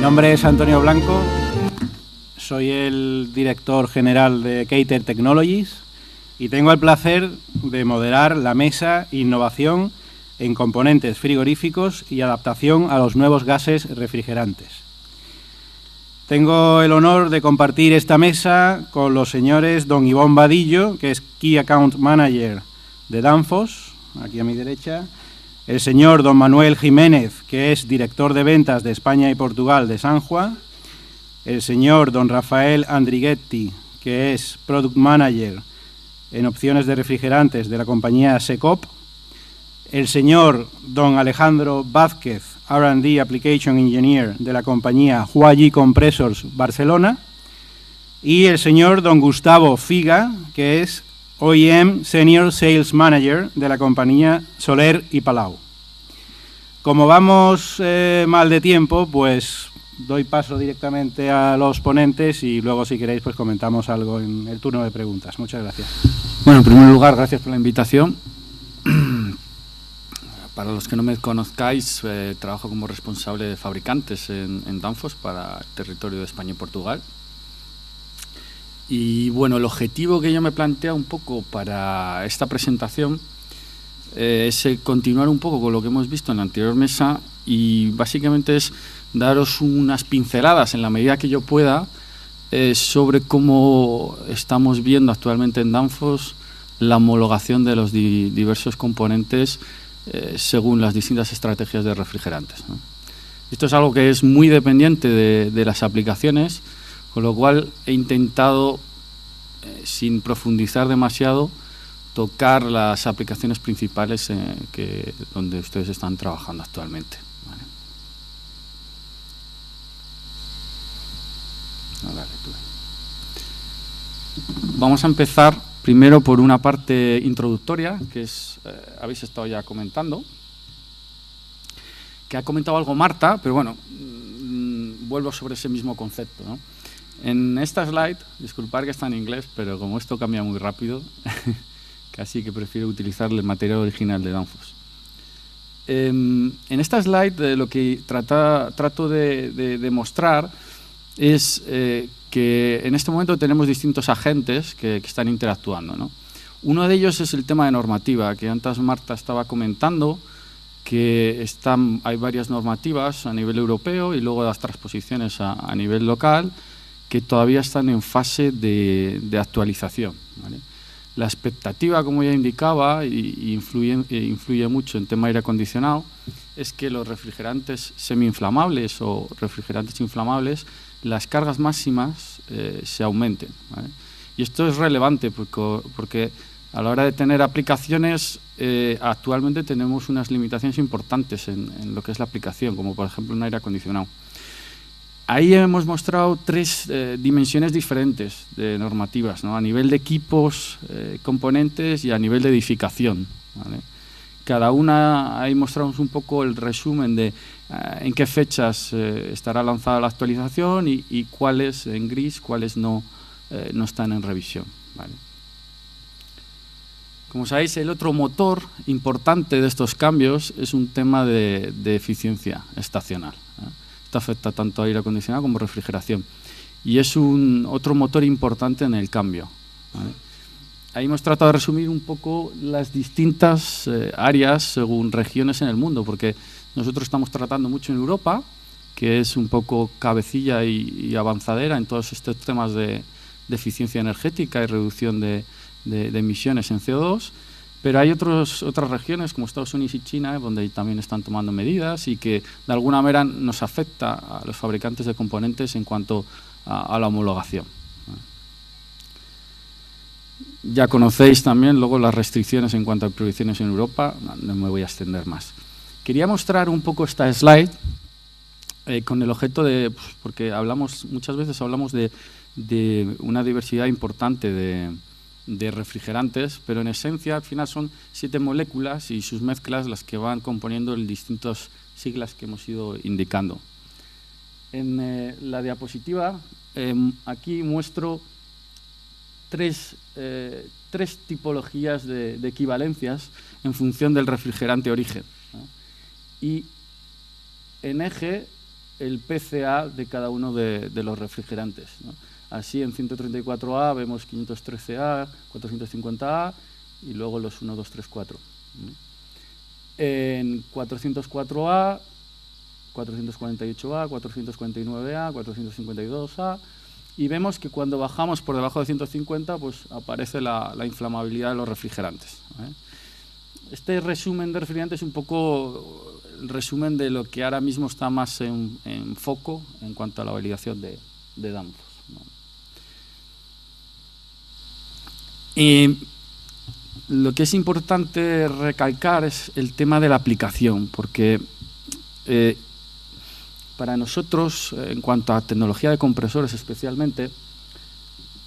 nombre es Antonio Blanco, soy el director general de Cater Technologies y tengo el placer de moderar la mesa Innovación en componentes frigoríficos y adaptación a los nuevos gases refrigerantes. Tengo el honor de compartir esta mesa con los señores don Ivón Vadillo, que es Key Account Manager de Danfoss, aquí a mi derecha, el señor don Manuel Jiménez, que es director de ventas de España y Portugal de Sanjua, el señor don Rafael Andrighetti, que es Product Manager en opciones de refrigerantes de la compañía Secop, el señor don Alejandro Vázquez, R&D Application Engineer de la compañía Huayi Compressors Barcelona, y el señor don Gustavo Figa, que es OEM Senior Sales Manager de la compañía Soler y Palau. Como vamos mal de tiempo, pues doy paso directamente a los ponentes y luego, si queréis, pues comentamos algo en el turno de preguntas. Muchas gracias. Bueno, en primer lugar, gracias por la invitación. Para los que no me conozcáis, trabajo como responsable de fabricantes en Danfoss para el territorio de España y Portugal. Y bueno, el objetivo que yo me planteo un poco para esta presentación es continuar un poco con lo que hemos visto en la anterior mesa y básicamente es daros unas pinceladas en la medida que yo pueda sobre cómo estamos viendo actualmente en Danfoss la homologación de los diversos componentes según las distintas estrategias de refrigerantes, ¿no? Esto es algo que es muy dependiente de las aplicaciones, con lo cual he intentado, sin profundizar demasiado, tocar las aplicaciones principales donde ustedes están trabajando actualmente. ¿Vale? Vamos a empezar primero por una parte introductoria, que es, habéis estado ya comentando, que ha comentado algo Marta, pero bueno, vuelvo sobre ese mismo concepto, ¿no? En esta slide, disculpad que está en inglés, pero como esto cambia muy rápido, casi que prefiero utilizar el material original de Danfoss. En esta slide lo que trato de mostrar es que en este momento tenemos distintos agentes que están interactuando, ¿no? Uno de ellos es el tema de normativa, que antes Marta estaba comentando, que hay varias normativas a nivel europeo y luego las transposiciones a nivel local que todavía están en fase de actualización, ¿vale? La expectativa, como ya indicaba, y influye mucho en tema aire acondicionado, es que los refrigerantes semi-inflamables o refrigerantes inflamables, las cargas máximas se aumenten, ¿vale? Y esto es relevante porque a la hora de tener aplicaciones, actualmente tenemos unas limitaciones importantes en lo que es la aplicación, como por ejemplo un aire acondicionado. Ahí hemos mostrado tres dimensiones diferentes de normativas, ¿no? A nivel de equipos, componentes y a nivel de edificación, ¿vale? Cada una, ahí mostramos un poco el resumen de en qué fechas estará lanzada la actualización y cuáles en gris, cuáles no están en revisión, ¿vale? Como sabéis, el otro motor importante de estos cambios es un tema de eficiencia estacional, ¿eh? Esto afecta tanto a aire acondicionado como refrigeración y es otro motor importante en el cambio, ¿vale? Ahí hemos tratado de resumir un poco las distintas áreas según regiones en el mundo, porque nosotros estamos tratando mucho en Europa, que es un poco cabecilla y avanzadera en todos estos temas de eficiencia energética y reducción de emisiones en CO2, pero hay otras regiones como Estados Unidos y China donde también están tomando medidas y que de alguna manera nos afecta a los fabricantes de componentes en cuanto a la homologación. Ya conocéis también luego las restricciones en cuanto a prohibiciones en Europa, no me voy a extender más. Quería mostrar un poco esta slide con el objeto de, porque muchas veces hablamos de una diversidad importante de refrigerantes, pero en esencia al final son 7 moléculas y sus mezclas las que van componiendo las distintas siglas que hemos ido indicando. En la diapositiva aquí muestro tres tipologías de equivalencias en función del refrigerante origen, ¿no? Y en eje el PCA de cada uno de los refrigerantes, ¿no? Así en 134A vemos 513A, 450A y luego los 1, 2, 3, 4. En 404A, 448A, 449A, 452A, y vemos que cuando bajamos por debajo de 150 pues aparece la inflamabilidad de los refrigerantes, ¿eh? Este resumen de refrigerantes es un poco el resumen de lo que ahora mismo está más en foco en cuanto a la validación de Danfoss, ¿no? Y lo que es importante recalcar es el tema de la aplicación, porque para nosotros, en cuanto a tecnología de compresores especialmente,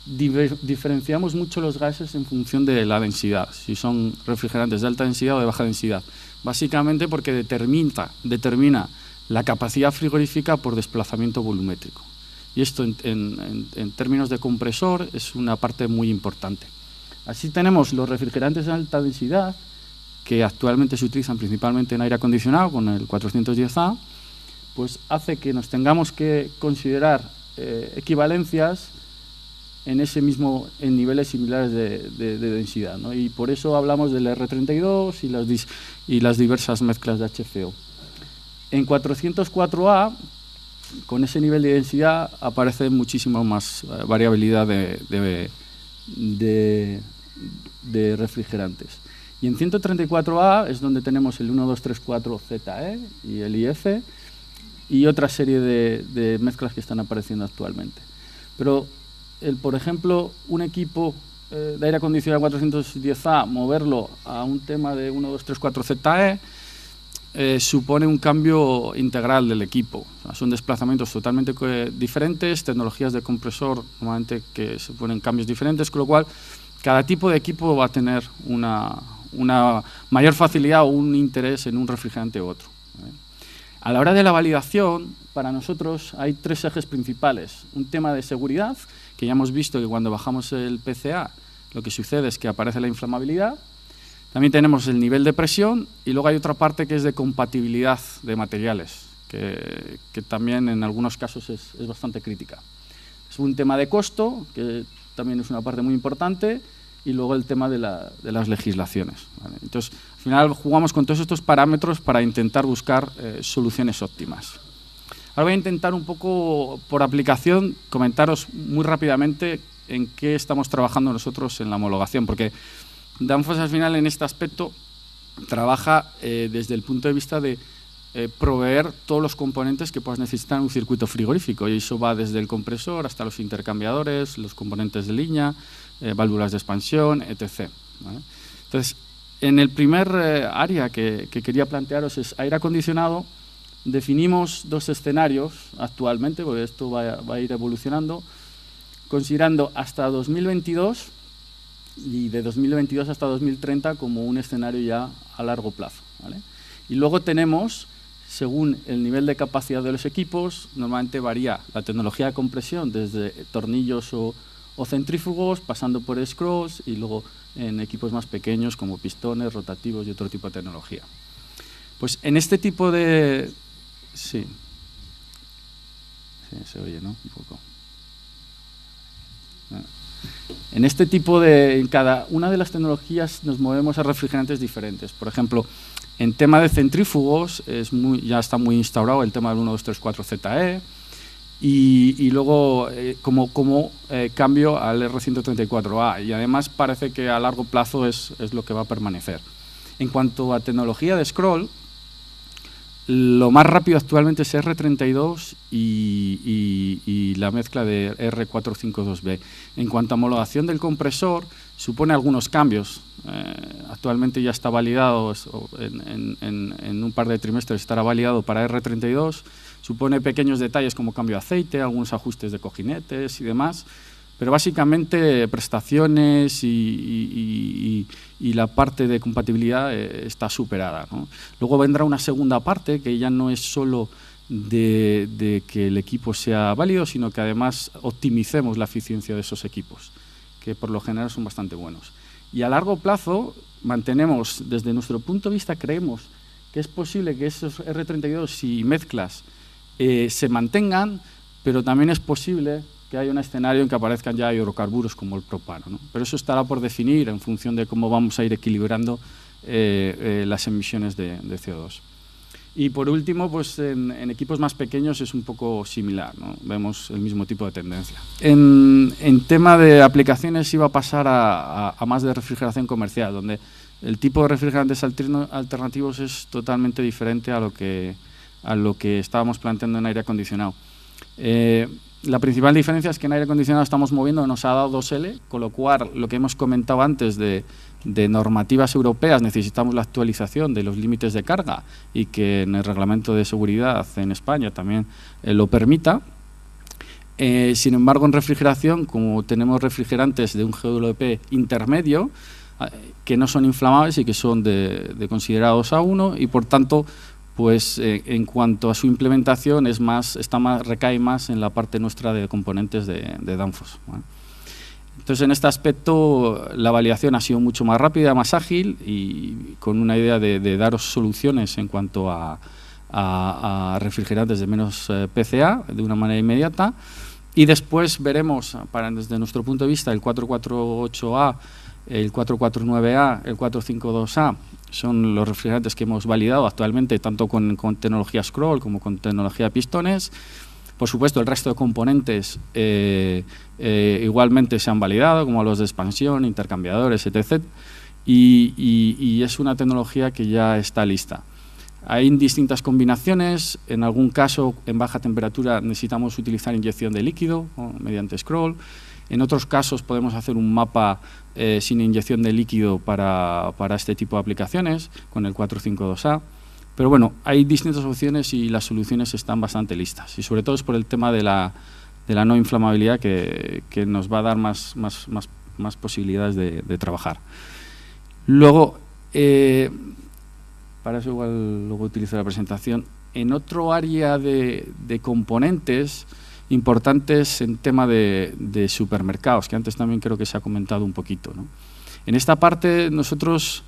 diferenciamos mucho los gases en función de la densidad, si son refrigerantes de alta densidad o de baja densidad, básicamente porque determina la capacidad frigorífica por desplazamiento volumétrico. Y esto en términos de compresor es una parte muy importante. Así tenemos los refrigerantes de alta densidad, que actualmente se utilizan principalmente en aire acondicionado con el 410A, pues hace que nos tengamos que considerar equivalencias en niveles similares de densidad, ¿no? Y por eso hablamos del R32 y las diversas mezclas de HFO. En 404A, con ese nivel de densidad, aparece muchísima más variabilidad de refrigerantes. Y en 134A es donde tenemos el 1234ZE y el IF y otra serie de mezclas que están apareciendo actualmente. Pero por ejemplo, un equipo de aire acondicionado 410A, moverlo a un tema de 1234ZE supone un cambio integral del equipo. O sea, son desplazamientos totalmente diferentes, tecnologías de compresor normalmente que suponen cambios diferentes, con lo cual cada tipo de equipo va a tener una mayor facilidad o un interés en un refrigerante u otro, ¿eh? A la hora de la validación, para nosotros hay tres ejes principales. Un tema de seguridad, que ya hemos visto que cuando bajamos el PCA lo que sucede es que aparece la inflamabilidad. También tenemos el nivel de presión y luego hay otra parte que es de compatibilidad de materiales, que también en algunos casos es bastante crítica. Es un tema de costo, que también es una parte muy importante, y luego el tema de las legislaciones, ¿vale? Entonces, al final jugamos con todos estos parámetros para intentar buscar soluciones óptimas. Ahora voy a intentar un poco, por aplicación, comentaros muy rápidamente en qué estamos trabajando nosotros en la homologación, porque Danfoss al final en este aspecto trabaja desde el punto de vista de proveer todos los componentes que puedas necesitar en un circuito frigorífico, y eso va desde el compresor hasta los intercambiadores, los componentes de línea, válvulas de expansión, etc., ¿vale? Entonces, en el primer área que quería plantearos es aire acondicionado. Definimos dos escenarios actualmente, porque esto va a ir evolucionando, considerando hasta 2022 y de 2022 hasta 2030 como un escenario ya a largo plazo, ¿vale? Y luego tenemos, según el nivel de capacidad de los equipos, normalmente varía la tecnología de compresión desde tornillos o centrífugos, pasando por screws y luego en equipos más pequeños como pistones, rotativos y otro tipo de tecnología. Pues en este tipo de... Sí, se oye, ¿no? Un poco. En este tipo de... En cada una de las tecnologías nos movemos a refrigerantes diferentes. Por ejemplo, en tema de centrífugos ya está muy instaurado el tema del 1234ZE y luego como cambio al R134A, y además parece que a largo plazo es lo que va a permanecer. En cuanto a tecnología de scroll, lo más rápido actualmente es R32 y la mezcla de R452B. En cuanto a homologación del compresor, supone algunos cambios. Actualmente ya está validado, en un par de trimestres estará validado para R32. Supone pequeños detalles como cambio de aceite, algunos ajustes de cojinetes y demás. Pero básicamente prestaciones y la parte de compatibilidad está superada, ¿no? Luego vendrá una segunda parte que ya no es solo de que el equipo sea válido, sino que además optimicemos la eficiencia de esos equipos, que por lo general son bastante buenos. Y a largo plazo mantenemos, desde nuestro punto de vista, creemos que es posible que esos R32 y mezclas se mantengan, pero también es posible que haya un escenario en que aparezcan ya hidrocarburos como el propano, ¿no? Pero eso estará por definir en función de cómo vamos a ir equilibrando las emisiones de CO2. Y por último, pues en equipos más pequeños es un poco similar, ¿no? Vemos el mismo tipo de tendencia. En tema de aplicaciones iba a pasar a más de refrigeración comercial, donde el tipo de refrigerantes alternativos es totalmente diferente a lo que estábamos planteando en aire acondicionado. La principal diferencia es que en aire acondicionado estamos moviendo, nos ha dado 2L, con lo cual lo que hemos comentado antes de normativas europeas, necesitamos la actualización de los límites de carga y que en el reglamento de seguridad en España también lo permita. Sin embargo, en refrigeración, como tenemos refrigerantes de un GWP intermedio, que no son inflamables y que son de considerados A1 y por tanto, pues en cuanto a su implementación recae más en la parte nuestra de componentes de Danfoss, ¿vale? Entonces, en este aspecto, la validación ha sido mucho más rápida, más ágil y con una idea de daros soluciones en cuanto a refrigerantes de menos PCA de una manera inmediata. Y después veremos, desde nuestro punto de vista, el 448A, el 449A, el 452A, son los refrigerantes que hemos validado actualmente, tanto con tecnología scroll como con tecnología pistones. Por supuesto, el resto de componentes igualmente se han validado, como los de expansión, intercambiadores, etc. Y es una tecnología que ya está lista. Hay distintas combinaciones. En algún caso, en baja temperatura, necesitamos utilizar inyección de líquido mediante scroll. En otros casos, podemos hacer un mapa sin inyección de líquido para este tipo de aplicaciones, con el 452A. Pero bueno, hay distintas opciones y las soluciones están bastante listas. Y sobre todo es por el tema de la no inflamabilidad que nos va a dar más posibilidades de trabajar. Luego, para eso igual luego utilizo la presentación. En otro área de componentes importantes en tema de supermercados, que antes también creo que se ha comentado un poquito, ¿no? En esta parte nosotros,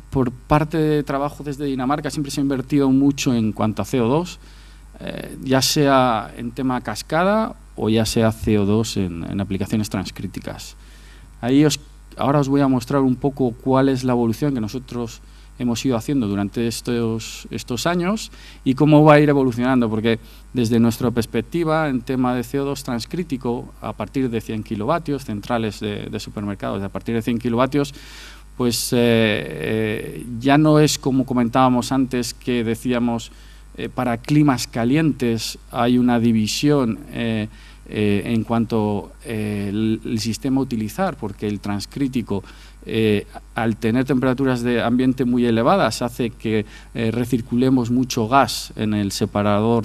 por parte de trabajo desde Dinamarca, siempre se ha invertido mucho en cuanto a CO2, ya sea en tema cascada o ya sea CO2 en aplicaciones transcríticas. Ahora os voy a mostrar un poco cuál es la evolución que nosotros hemos ido haciendo durante estos años y cómo va a ir evolucionando, porque desde nuestra perspectiva en tema de CO2 transcrítico, a partir de 100 kilovatios, centrales de supermercados, a partir de 100 kilovatios, pues ya no es como comentábamos antes, que decíamos para climas calientes hay una división en cuanto el sistema a utilizar, porque el transcrítico al tener temperaturas de ambiente muy elevadas hace que recirculemos mucho gas en el separador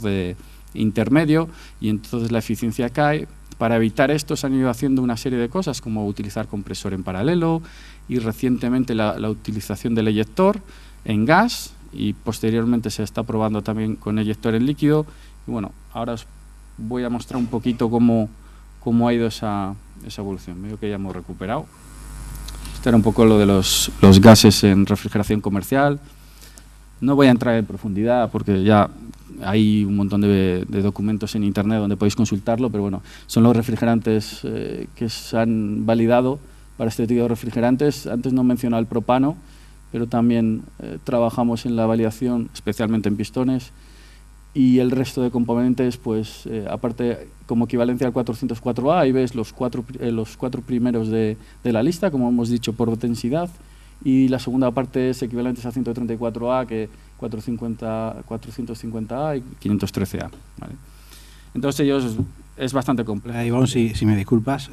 intermedio y entonces la eficiencia cae. Para evitar esto se han ido haciendo una serie de cosas, como utilizar compresor en paralelo y recientemente la utilización del eyector en gas, y posteriormente se está probando también con eyector en líquido. Y bueno, ahora os voy a mostrar un poquito cómo ha ido esa evolución. Veo que ya hemos recuperado. Esto era un poco lo de los gases en refrigeración comercial. No voy a entrar en profundidad porque ya hay un montón de documentos en internet donde podéis consultarlo, pero bueno, son los refrigerantes que se han validado para este tipo de refrigerantes. Antes no mencionaba el propano, pero también trabajamos en la validación, especialmente en pistones, y el resto de componentes, pues aparte, como equivalencia al 404A, ahí ves los cuatro primeros de la lista, como hemos dicho, por densidad, y la segunda parte es equivalentes a 134A, que 450A y 513A, ¿vale? Entonces ellos es bastante complejo. Ivonne, si me disculpas,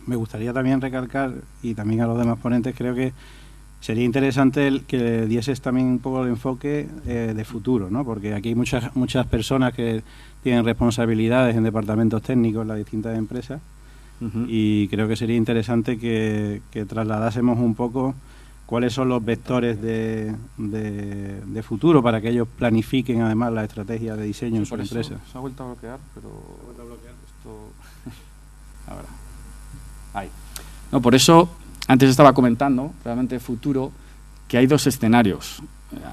me gustaría también recalcar, y también a los demás ponentes, creo que sería interesante que dieses también un poco el enfoque de futuro, ¿no? Porque aquí hay muchas personas que tienen responsabilidades en departamentos técnicos en las distintas empresas, y creo que sería interesante que trasladásemos un poco cuáles son los vectores de futuro para que ellos planifiquen además la estrategia de diseño en su empresa. Se ha vuelto a bloquear, pero esto ahora. Ahí. No, por eso antes estaba comentando, realmente futuro, que hay dos escenarios.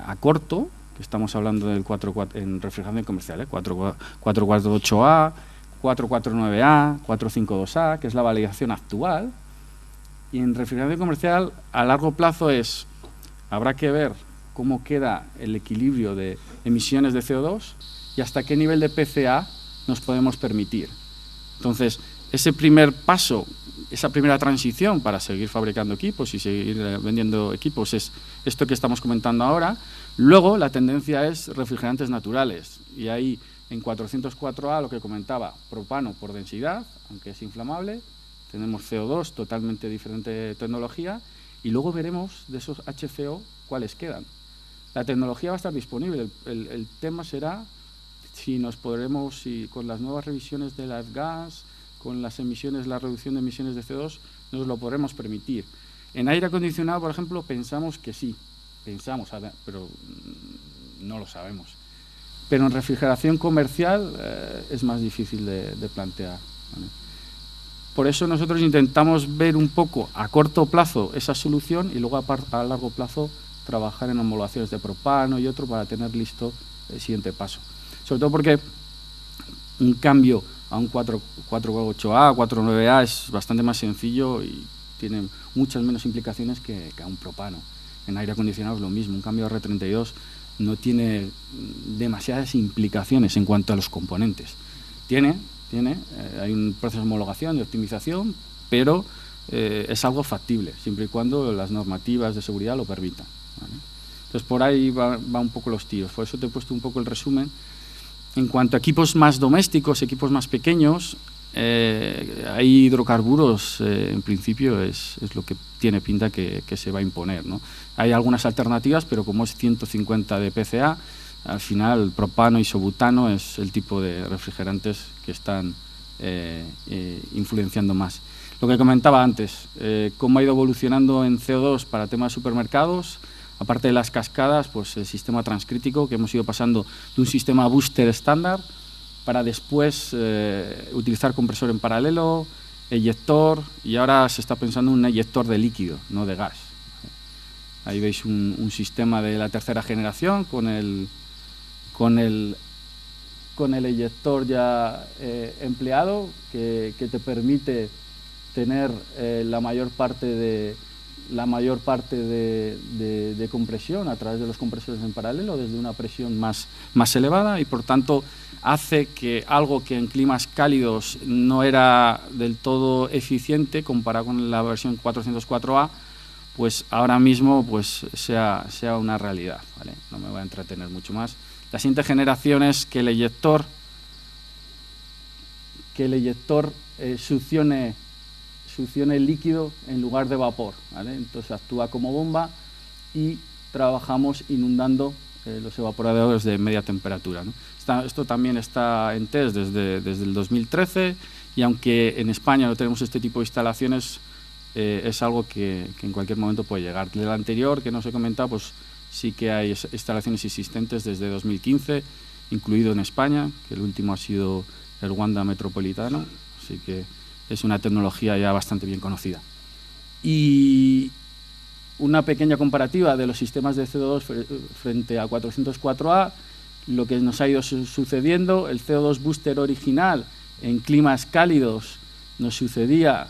A corto, que estamos hablando del 4, en refrigeración comercial, 448A, 449A, 452A, que es la validación actual. Y en refrigeración comercial, a largo plazo habrá que ver cómo queda el equilibrio de emisiones de CO2 y hasta qué nivel de PCA nos podemos permitir. Entonces, ese primer paso, esa primera transición para seguir fabricando equipos y seguir vendiendo equipos es esto que estamos comentando ahora. Luego, la tendencia es refrigerantes naturales. Y ahí, en 404A, lo que comentaba, propano por densidad, aunque es inflamable, tenemos CO2, totalmente diferente tecnología, y luego veremos de esos HFO cuáles quedan. La tecnología va a estar disponible, el tema será si nos podremos, si con las nuevas revisiones de las gas, con las emisiones, la reducción de emisiones de CO2, nos lo podremos permitir. En aire acondicionado, por ejemplo, pensamos que sí, pero no lo sabemos. Pero en refrigeración comercial es más difícil de plantear, ¿vale? Por eso nosotros intentamos ver un poco a corto plazo esa solución y luego a largo plazo trabajar en homologaciones de propano y otro para tener listo el siguiente paso. Sobre todo porque un cambio a un 448A, 49A es bastante más sencillo y tiene muchas menos implicaciones que a un propano. En aire acondicionado es lo mismo, un cambio a R32 no tiene demasiadas implicaciones en cuanto a los componentes. Hay un proceso de homologación, de optimización, pero es algo factible, siempre y cuando las normativas de seguridad lo permitan, ¿vale? Entonces, por ahí va un poco los tiros. Por eso te he puesto un poco el resumen. En cuanto a equipos más domésticos, equipos más pequeños, hay hidrocarburos, en principio, es lo que tiene pinta que se va a imponer, ¿no? Hay algunas alternativas, pero como es 150 de PCA, al final propano y isobutano es el tipo de refrigerantes que están influenciando más. Lo que comentaba antes, cómo ha ido evolucionando en CO2 para temas de supermercados, aparte de las cascadas, pues el sistema transcrítico, que hemos ido pasando de un sistema booster estándar para después utilizar compresor en paralelo, eyector, y ahora se está pensando en un eyector de líquido, no de gas. Ahí veis un sistema de la tercera generación con el eyector ya empleado que te permite tener la mayor parte de compresión a través de los compresores en paralelo desde una presión más elevada, y por tanto hace que algo que en climas cálidos no era del todo eficiente comparado con la versión 404A, pues ahora mismo pues sea una realidad, ¿vale? No me voy a entretener mucho más. La siguiente generación es que el eyector succione el líquido en lugar de vapor, ¿vale? Entonces actúa como bomba y trabajamos inundando los evaporadores de media temperatura, ¿no? Esto también está en test desde el 2013, y aunque en España no tenemos este tipo de instalaciones, es algo que en cualquier momento puede llegar. Del anterior que no os he comentado, pues sí que hay instalaciones existentes desde 2015, incluido en España, que el último ha sido el Wanda Metropolitano, así que es una tecnología ya bastante bien conocida. Y una pequeña comparativa de los sistemas de CO2 frente a 404A, lo que nos ha ido sucediendo, el CO2 booster original en climas cálidos nos sucedía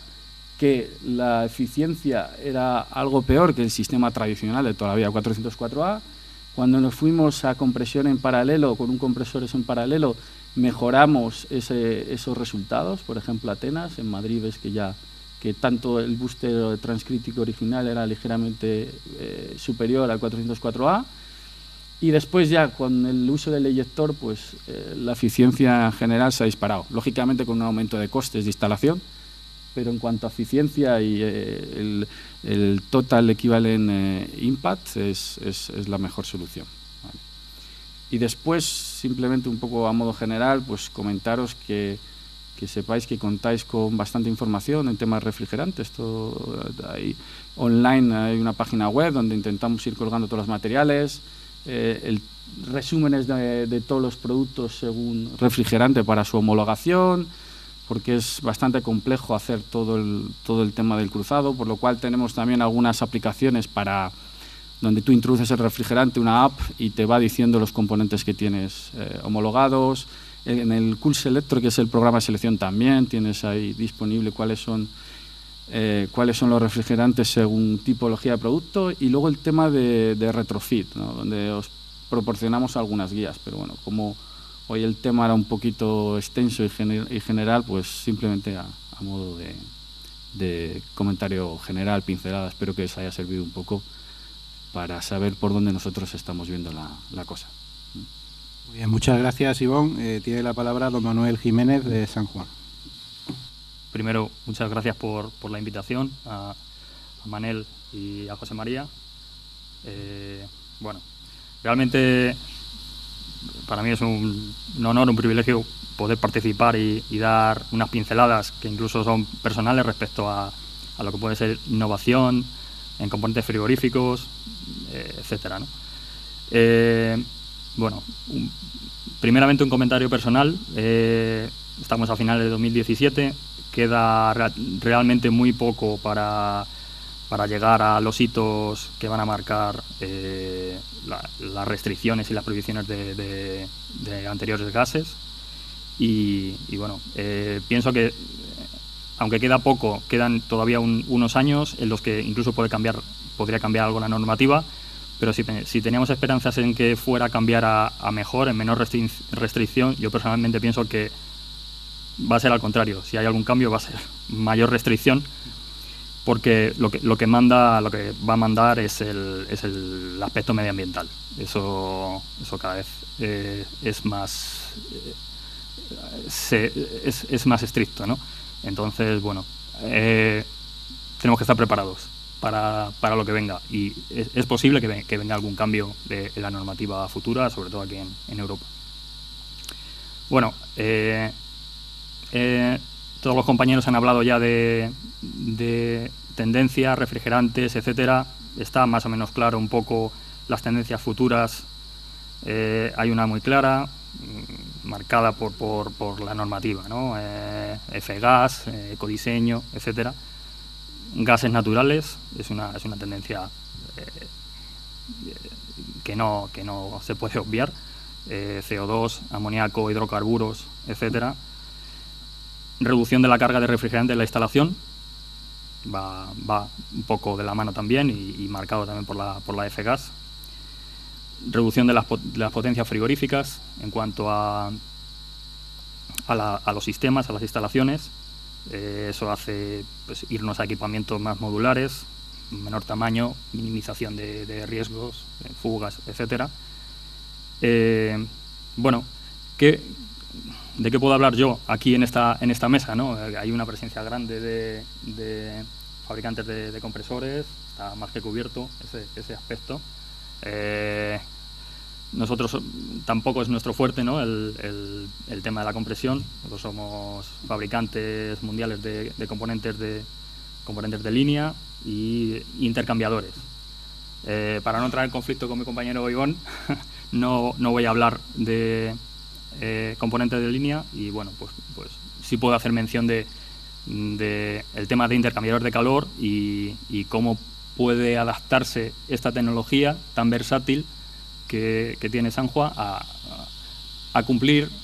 que la eficiencia era algo peor que el sistema tradicional de toda la vida 404A. Cuando nos fuimos a compresión en paralelo, con un compresor en paralelo, mejoramos esos resultados. Por ejemplo, Atenas, en Madrid ves que tanto el booster transcrítico original era ligeramente superior al 404A, y después ya con el uso del eyector, pues la eficiencia en general se ha disparado, lógicamente con un aumento de costes de instalación, pero en cuanto a eficiencia y el Total Equivalent Impact es la mejor solución, ¿vale? Y después, simplemente un poco a modo general, pues comentaros que sepáis que contáis con bastante información en temas refrigerantes. Online hay una página web donde intentamos ir colgando todos los materiales, resúmenes de todos los productos según refrigerante para su homologación, porque es bastante complejo hacer todo el tema del cruzado, por lo cual tenemos también algunas aplicaciones para donde tú introduces el refrigerante, una app, y te va diciendo los componentes que tienes homologados. En el Cool Selector, que es el programa de selección, también tienes ahí disponible cuáles son los refrigerantes según tipología de producto, y luego el tema de retrofit, ¿no?, donde os proporcionamos algunas guías, pero bueno, como hoy el tema era un poquito extenso y general, pues simplemente a modo de comentario general, pincelada. Espero que os haya servido un poco para saber por dónde nosotros estamos viendo la cosa. Muy bien, muchas gracias, Ivonne. Tiene la palabra don Manuel Jiménez, de San Juan. Primero, muchas gracias por la invitación a Manel y a José María. Bueno, realmente para mí es un honor, un privilegio poder participar y dar unas pinceladas que incluso son personales respecto a lo que puede ser innovación en componentes frigoríficos, etcétera, ¿no? Bueno, primeramente un comentario personal. Estamos a finales de 2017, queda realmente muy poco para llegar a los hitos que van a marcar las restricciones y las prohibiciones de anteriores gases. Y bueno, pienso que aunque queda poco, quedan todavía unos años en los que incluso podría cambiar algo la normativa, pero si teníamos esperanzas en que fuera a cambiar a mejor, en menor restricción, yo personalmente pienso que va a ser al contrario. Si hay algún cambio va a ser mayor restricción, porque lo que va a mandar es el aspecto medioambiental. Eso cada vez es más estricto, ¿no? Entonces, bueno, tenemos que estar preparados para lo que venga, y es posible que venga algún cambio de la normativa futura, sobre todo aquí en Europa. Bueno, todos los compañeros han hablado ya de tendencias, refrigerantes, etcétera. Está más o menos claro un poco las tendencias futuras. Hay una muy clara, marcada por la normativa, ¿no? F-gas, ecodiseño, etcétera. Gases naturales es una tendencia que no se puede obviar. CO2, amoníaco, hidrocarburos, etcétera. Reducción de la carga de refrigerante en la instalación, va un poco de la mano también, y marcado también por la F-gas. Reducción de las potencias frigoríficas en cuanto a los sistemas, a las instalaciones. Eso hace, pues, irnos a equipamientos más modulares, menor tamaño, minimización de riesgos, fugas, etcétera. Bueno, ¿de qué puedo hablar yo aquí en esta mesa, ¿no? Hay una presencia grande de fabricantes de compresores, está más que cubierto ese aspecto. Nosotros tampoco es nuestro fuerte, ¿no?, el tema de la compresión. Nosotros somos fabricantes mundiales de componentes de línea y intercambiadores. Para no entrar en conflicto con mi compañero Ivonne, no voy a hablar de componentes de línea, y bueno, pues sí puedo hacer mención de el tema de intercambiadores de calor y cómo puede adaptarse esta tecnología tan versátil que tiene Sanjua a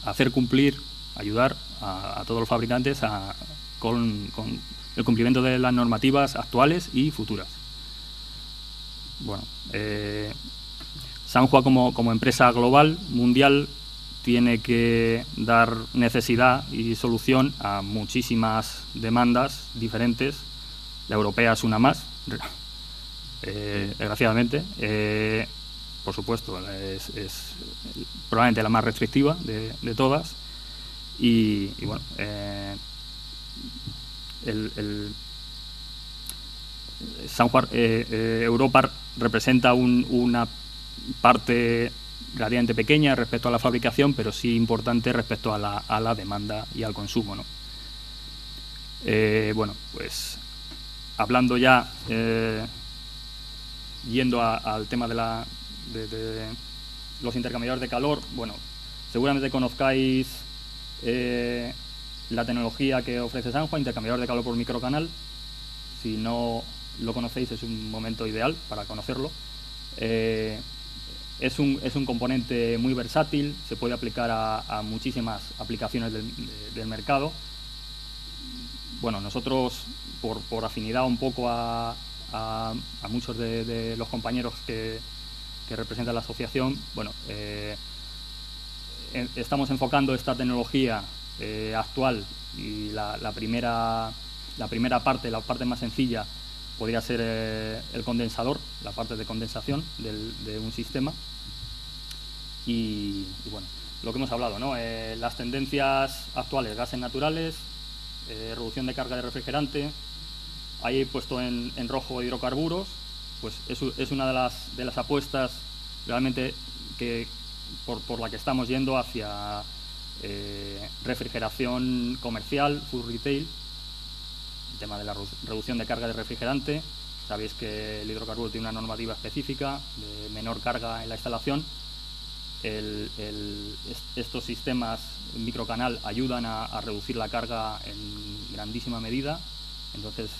hacer cumplir, ayudar a todos los fabricantes con el cumplimiento de las normativas actuales y futuras. Bueno, Sanjua como empresa global, mundial, tiene que dar necesidad y solución a muchísimas demandas diferentes. La europea es una más, desgraciadamente. Por supuesto, es probablemente la más restrictiva de todas. Y bueno, Europa representa una parte relativamente pequeña respecto a la fabricación, pero sí importante respecto a la demanda y al consumo, ¿no? Bueno, pues hablando ya, yendo al tema de los intercambiadores de calor, bueno, seguramente conozcáis la tecnología que ofrece Sanjua, intercambiador de calor por microcanal. Si no lo conocéis, es un momento ideal para conocerlo. Es un componente muy versátil, se puede aplicar a muchísimas aplicaciones del mercado. Bueno, nosotros, por afinidad un poco a muchos de los compañeros que representan la asociación, bueno, estamos enfocando esta tecnología actual, y la primera parte, la parte más sencilla, podría ser el condensador, la parte de condensación de un sistema. Y bueno, lo que hemos hablado, ¿no? Las tendencias actuales, gases naturales, reducción de carga de refrigerante. Ahí he puesto en rojo hidrocarburos, pues es una de las apuestas realmente por la que estamos yendo hacia refrigeración comercial, food retail. El tema de la reducción de carga de refrigerante. Sabéis que el hidrocarburo tiene una normativa específica de menor carga en la instalación. Estos sistemas microcanal ayudan a reducir la carga en grandísima medida. Entonces,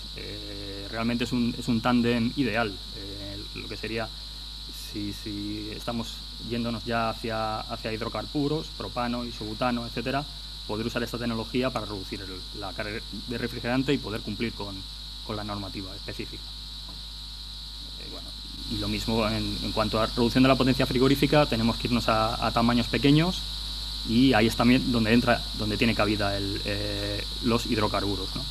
realmente es un tándem ideal. Lo que sería, si estamos yéndonos ya hacia hidrocarburos, propano, isobutano, etcétera, poder usar esta tecnología para reducir la carga de refrigerante y poder cumplir con la normativa específica. Bueno, y lo mismo en cuanto a reducción de la potencia frigorífica, tenemos que irnos a tamaños pequeños, y ahí es también donde tiene cabida los hidrocarburos, ¿no?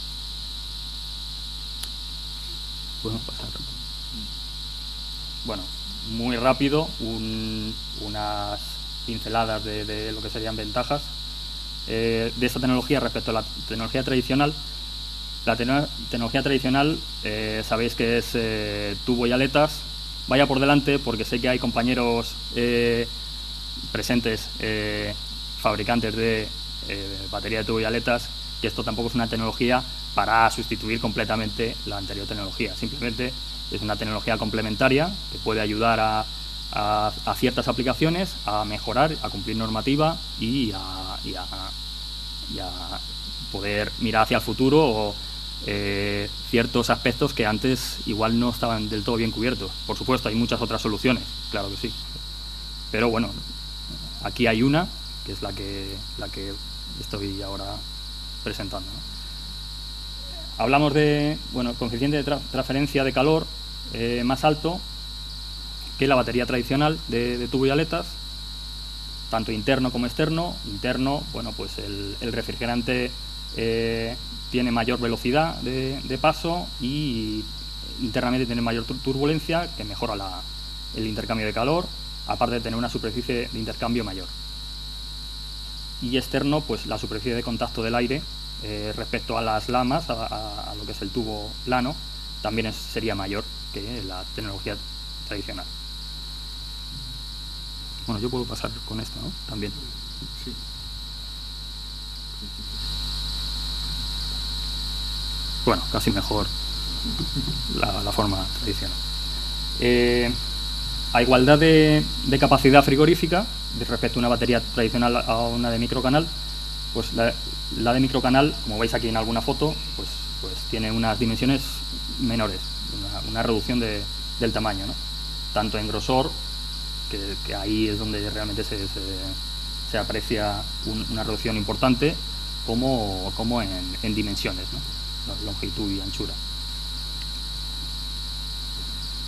Podemos pasar. Bueno, muy rápido, unas pinceladas de lo que serían ventajas de esta tecnología respecto a la tecnología tradicional. La tecnología tradicional, sabéis que es tubo y aletas. Vaya por delante, porque sé que hay compañeros presentes, fabricantes de batería de tubo y aletas, que esto tampoco es una tecnología para sustituir completamente la anterior tecnología. Simplemente es una tecnología complementaria que puede ayudar a ciertas aplicaciones a mejorar, a cumplir normativa y a poder mirar hacia el futuro, o ciertos aspectos que antes igual no estaban del todo bien cubiertos. Por supuesto, hay muchas otras soluciones, claro que sí. Pero bueno, aquí hay una, que es la que estoy ahora presentando, ¿no? Hablamos de, bueno, coeficiente de transferencia de calor más alto que la batería tradicional de tubo y aletas, tanto interno como externo. Interno, bueno, pues el refrigerante tiene mayor velocidad de paso, y internamente tiene mayor turbulencia, que mejora el intercambio de calor, aparte de tener una superficie de intercambio mayor. Y externo, pues la superficie de contacto del aire respecto a las lamas, a lo que es el tubo plano, también sería mayor que la tecnología tradicional. Bueno, yo puedo pasar con esto, ¿no? También. Sí. Bueno, casi mejor la forma tradicional. A igualdad de capacidad frigorífica respecto a una batería tradicional a una de microcanal, pues la de microcanal, como veis aquí en alguna foto, pues tiene unas dimensiones menores, una reducción del tamaño, ¿no? Tanto en grosor, que ahí es donde realmente se aprecia una reducción importante, como en dimensiones, ¿no? Longitud y anchura.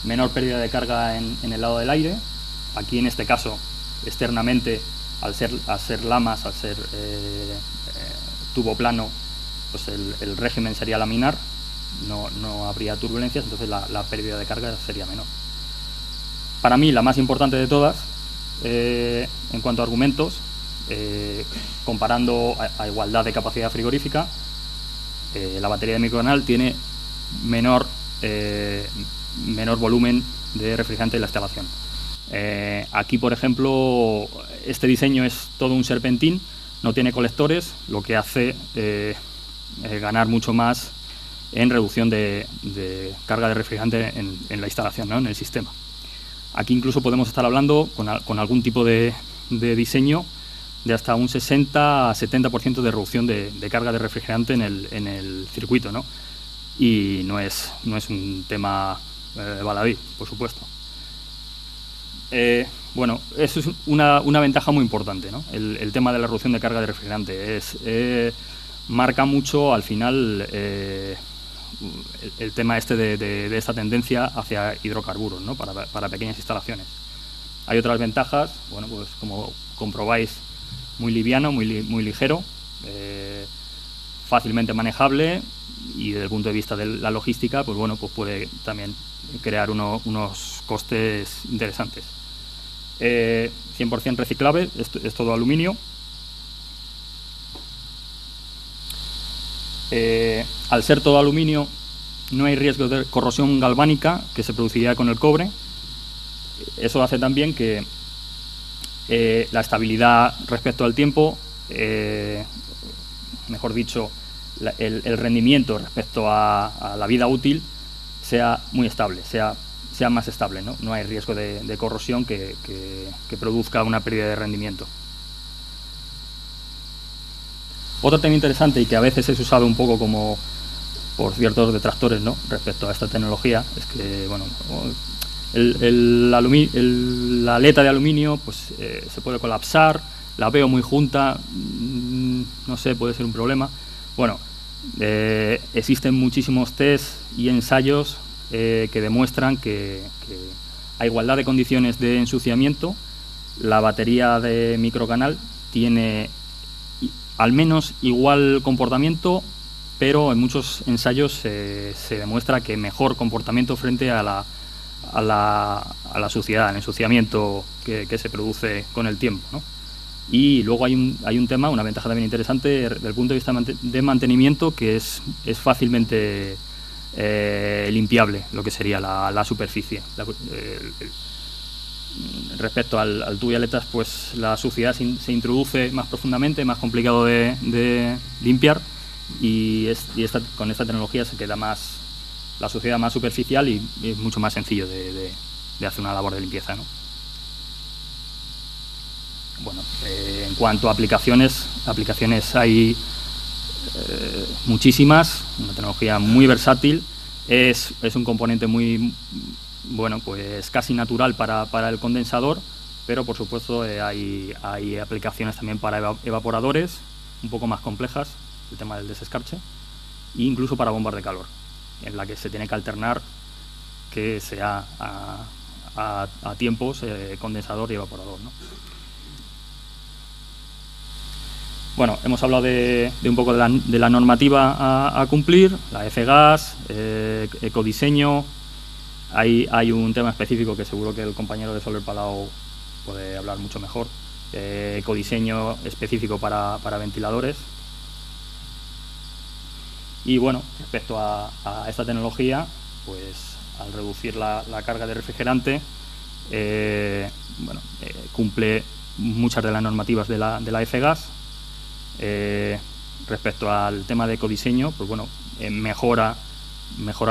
Menor pérdida de carga en el lado del aire. Aquí, en este caso, externamente, al ser lamas, al ser tubo plano, pues el régimen sería laminar, no habría turbulencias, entonces la pérdida de carga sería menor. Para mí, la más importante de todas, en cuanto a argumentos, comparando a igualdad de capacidad frigorífica, la batería de microcanal tiene menor volumen de refrigerante en la instalación. Aquí, por ejemplo, este diseño es todo un serpentín, no tiene colectores, lo que hace ganar mucho más en reducción de carga de refrigerante en la instalación, ¿no? En el sistema. Aquí incluso podemos estar hablando con algún tipo de diseño de hasta un 60-70% de reducción de carga de refrigerante en el circuito, ¿no? Y no es un tema baladí, por supuesto. Bueno, eso es una ventaja muy importante, ¿no? El tema de la reducción de carga de refrigerante. Marca mucho, al final, el tema de esta tendencia hacia hidrocarburos, ¿no? Para pequeñas instalaciones. Hay otras ventajas, bueno, pues como comprobáis, muy liviano, muy ligero, fácilmente manejable, y desde el punto de vista de la logística, pues bueno, pues puede también crear unos costes interesantes. 100% reciclable, es todo aluminio. Al ser todo aluminio, no hay riesgo de corrosión galvánica que se produciría con el cobre. Eso hace también que la estabilidad respecto al tiempo, mejor dicho, el rendimiento respecto a la vida útil sea muy estable, sea más estable, ¿no? No hay riesgo de corrosión que produzca una pérdida de rendimiento. Otro tema interesante y que a veces es usado un poco como por ciertos detractores, ¿no?, respecto a esta tecnología, es que, bueno, la aleta de aluminio pues se puede colapsar, la veo muy junta, no sé, puede ser un problema. Bueno, existen muchísimos test y ensayos que demuestran que a igualdad de condiciones de ensuciamiento, la batería de microcanal tiene al menos igual comportamiento, pero en muchos ensayos se demuestra que mejor comportamiento frente a la suciedad, al ensuciamiento que se produce con el tiempo, ¿no? Y luego hay un tema, una ventaja también interesante desde el punto de vista de mantenimiento, que es fácilmente limpiable, lo que sería la superficie. Respecto al tubo y aletas, pues la suciedad se introduce más profundamente, más complicado de limpiar, y con esta tecnología se queda la suciedad más superficial y es mucho más sencillo de hacer una labor de limpieza, ¿no? Bueno, en cuanto a aplicaciones hay muchísimas, una tecnología muy versátil, es un componente muy, bueno, pues casi natural para el condensador, pero por supuesto hay aplicaciones también para evaporadores un poco más complejas, el tema del desescarche, e incluso para bombas de calor, en la que se tiene que alternar que sea a tiempos condensador y evaporador, ¿no? Bueno, hemos hablado de un poco de la normativa a cumplir, la F-Gas, ecodiseño. Hay un tema específico que seguro que el compañero de Soler Palau puede hablar mucho mejor, ecodiseño específico para ventiladores. Y bueno, respecto a esta tecnología, pues al reducir la carga de refrigerante, cumple muchas de las normativas de la F-Gas. Respecto al tema de ecodiseño, pues bueno, mejora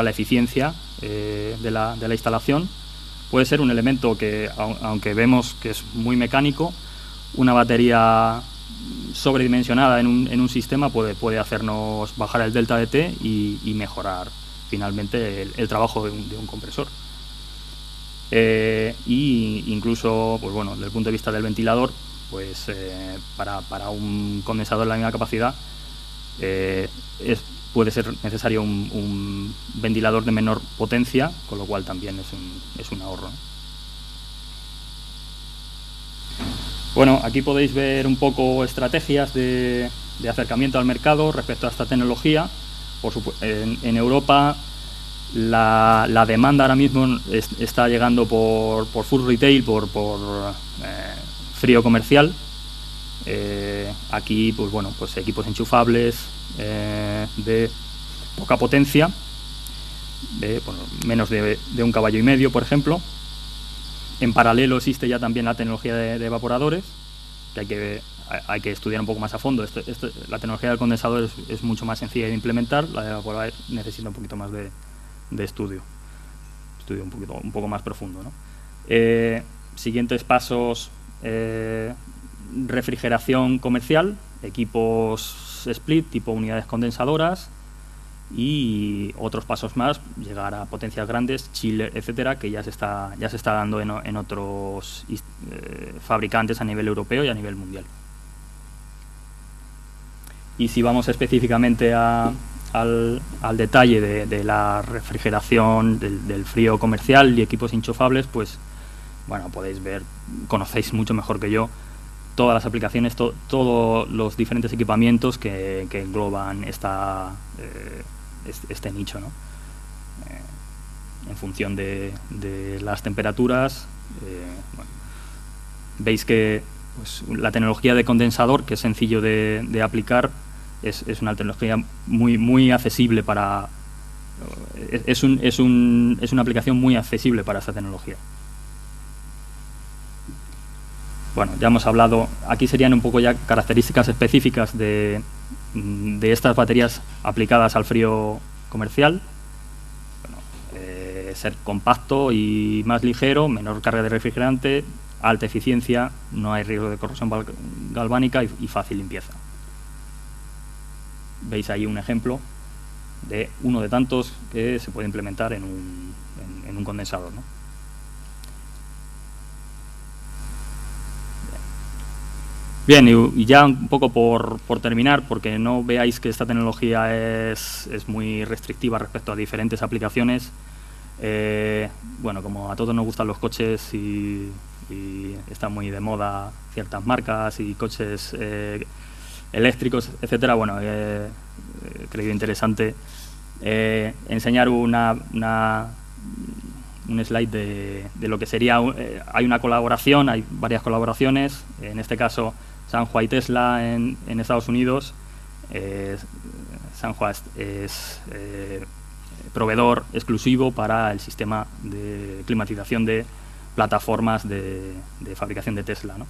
la eficiencia de la instalación. Puede ser un elemento que, aunque vemos que es muy mecánico, una batería sobredimensionada en un sistema puede hacernos bajar el delta de T y mejorar finalmente el trabajo de un compresor. Y incluso, pues bueno, desde el punto de vista del ventilador, pues para un condensador de la misma capacidad puede ser necesario un ventilador de menor potencia, con lo cual también es un ahorro, ¿no? Bueno, aquí podéis ver un poco estrategias de acercamiento al mercado respecto a esta tecnología. En Europa la demanda ahora mismo está llegando por food retail, por frío comercial. Aquí, pues bueno, pues equipos enchufables de poca potencia, menos de 1,5 caballos, por ejemplo. En paralelo existe ya también la tecnología de evaporadores, que hay que estudiar un poco más a fondo. La tecnología del condensador es mucho más sencilla de implementar, la de evaporador necesita un poquito más de estudio un poco más profundo, ¿no? Siguientes pasos: refrigeración comercial, equipos split tipo unidades condensadoras, y otros pasos más, llegar a potencias grandes, chiller, etcétera, que ya se está dando en otros fabricantes a nivel europeo y a nivel mundial. Y si vamos específicamente al detalle de la refrigeración, del frío comercial y equipos enchufables, pues bueno, podéis ver, conocéis mucho mejor que yo todas las aplicaciones, todos los diferentes equipamientos que engloban este nicho, ¿no? En función de las temperaturas, bueno, veis que pues, la tecnología de condensador, que es sencillo de aplicar, es una tecnología muy accesible para... Es una aplicación muy accesible para esta tecnología. Bueno, ya hemos hablado, aquí serían un poco ya características específicas de estas baterías aplicadas al frío comercial. Bueno, ser compacto y más ligero, menor carga de refrigerante, alta eficiencia, no hay riesgo de corrosión galvánica y fácil limpieza. Veis ahí un ejemplo de uno de tantos que se puede implementar en un condensador, ¿no? Bien, y ya un poco por terminar, porque no veáis que esta tecnología es muy restrictiva respecto a diferentes aplicaciones. Bueno, como a todos nos gustan los coches y están muy de moda ciertas marcas y coches eléctricos, etcétera, bueno, he creído interesante enseñar un slide de lo que sería... hay una colaboración, hay varias colaboraciones, en este caso Sanhua y Tesla en Estados Unidos. Sanhua es proveedor exclusivo para el sistema de climatización de plataformas de fabricación de Tesla, ¿no?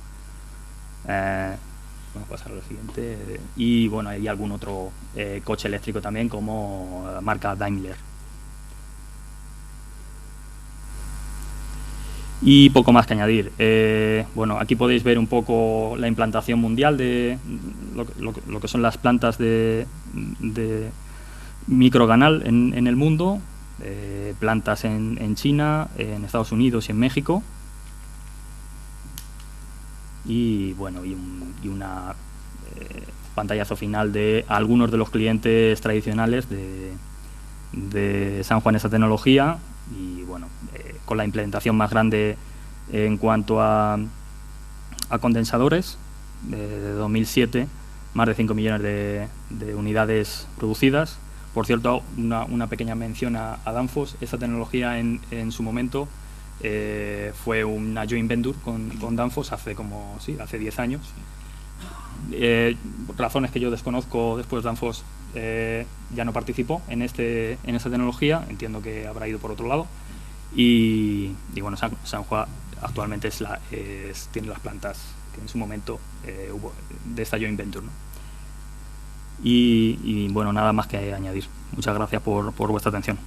Vamos a pasar a lo siguiente. Y bueno, hay algún otro coche eléctrico también, como marca Daimler. Y poco más que añadir. Bueno, aquí podéis ver un poco la implantación mundial de lo que son las plantas de microcanal en el mundo, plantas en China, en Estados Unidos y en México. Y bueno, y una pantallazo final de algunos de los clientes tradicionales de Sanhua en esta tecnología. Y bueno, con la implementación más grande en cuanto a condensadores, de 2007, más de 5 millones de unidades producidas. Por cierto, una pequeña mención a Danfoss. Esta tecnología en su momento fue una joint venture con Danfoss hace 10 años. Razones que yo desconozco, después Danfoss ya no participó en esta tecnología, entiendo que habrá ido por otro lado. Y bueno, Sanhua actualmente tiene las plantas que en su momento hubo de esta joint venture, ¿no? Y bueno, nada más que añadir. Muchas gracias por vuestra atención.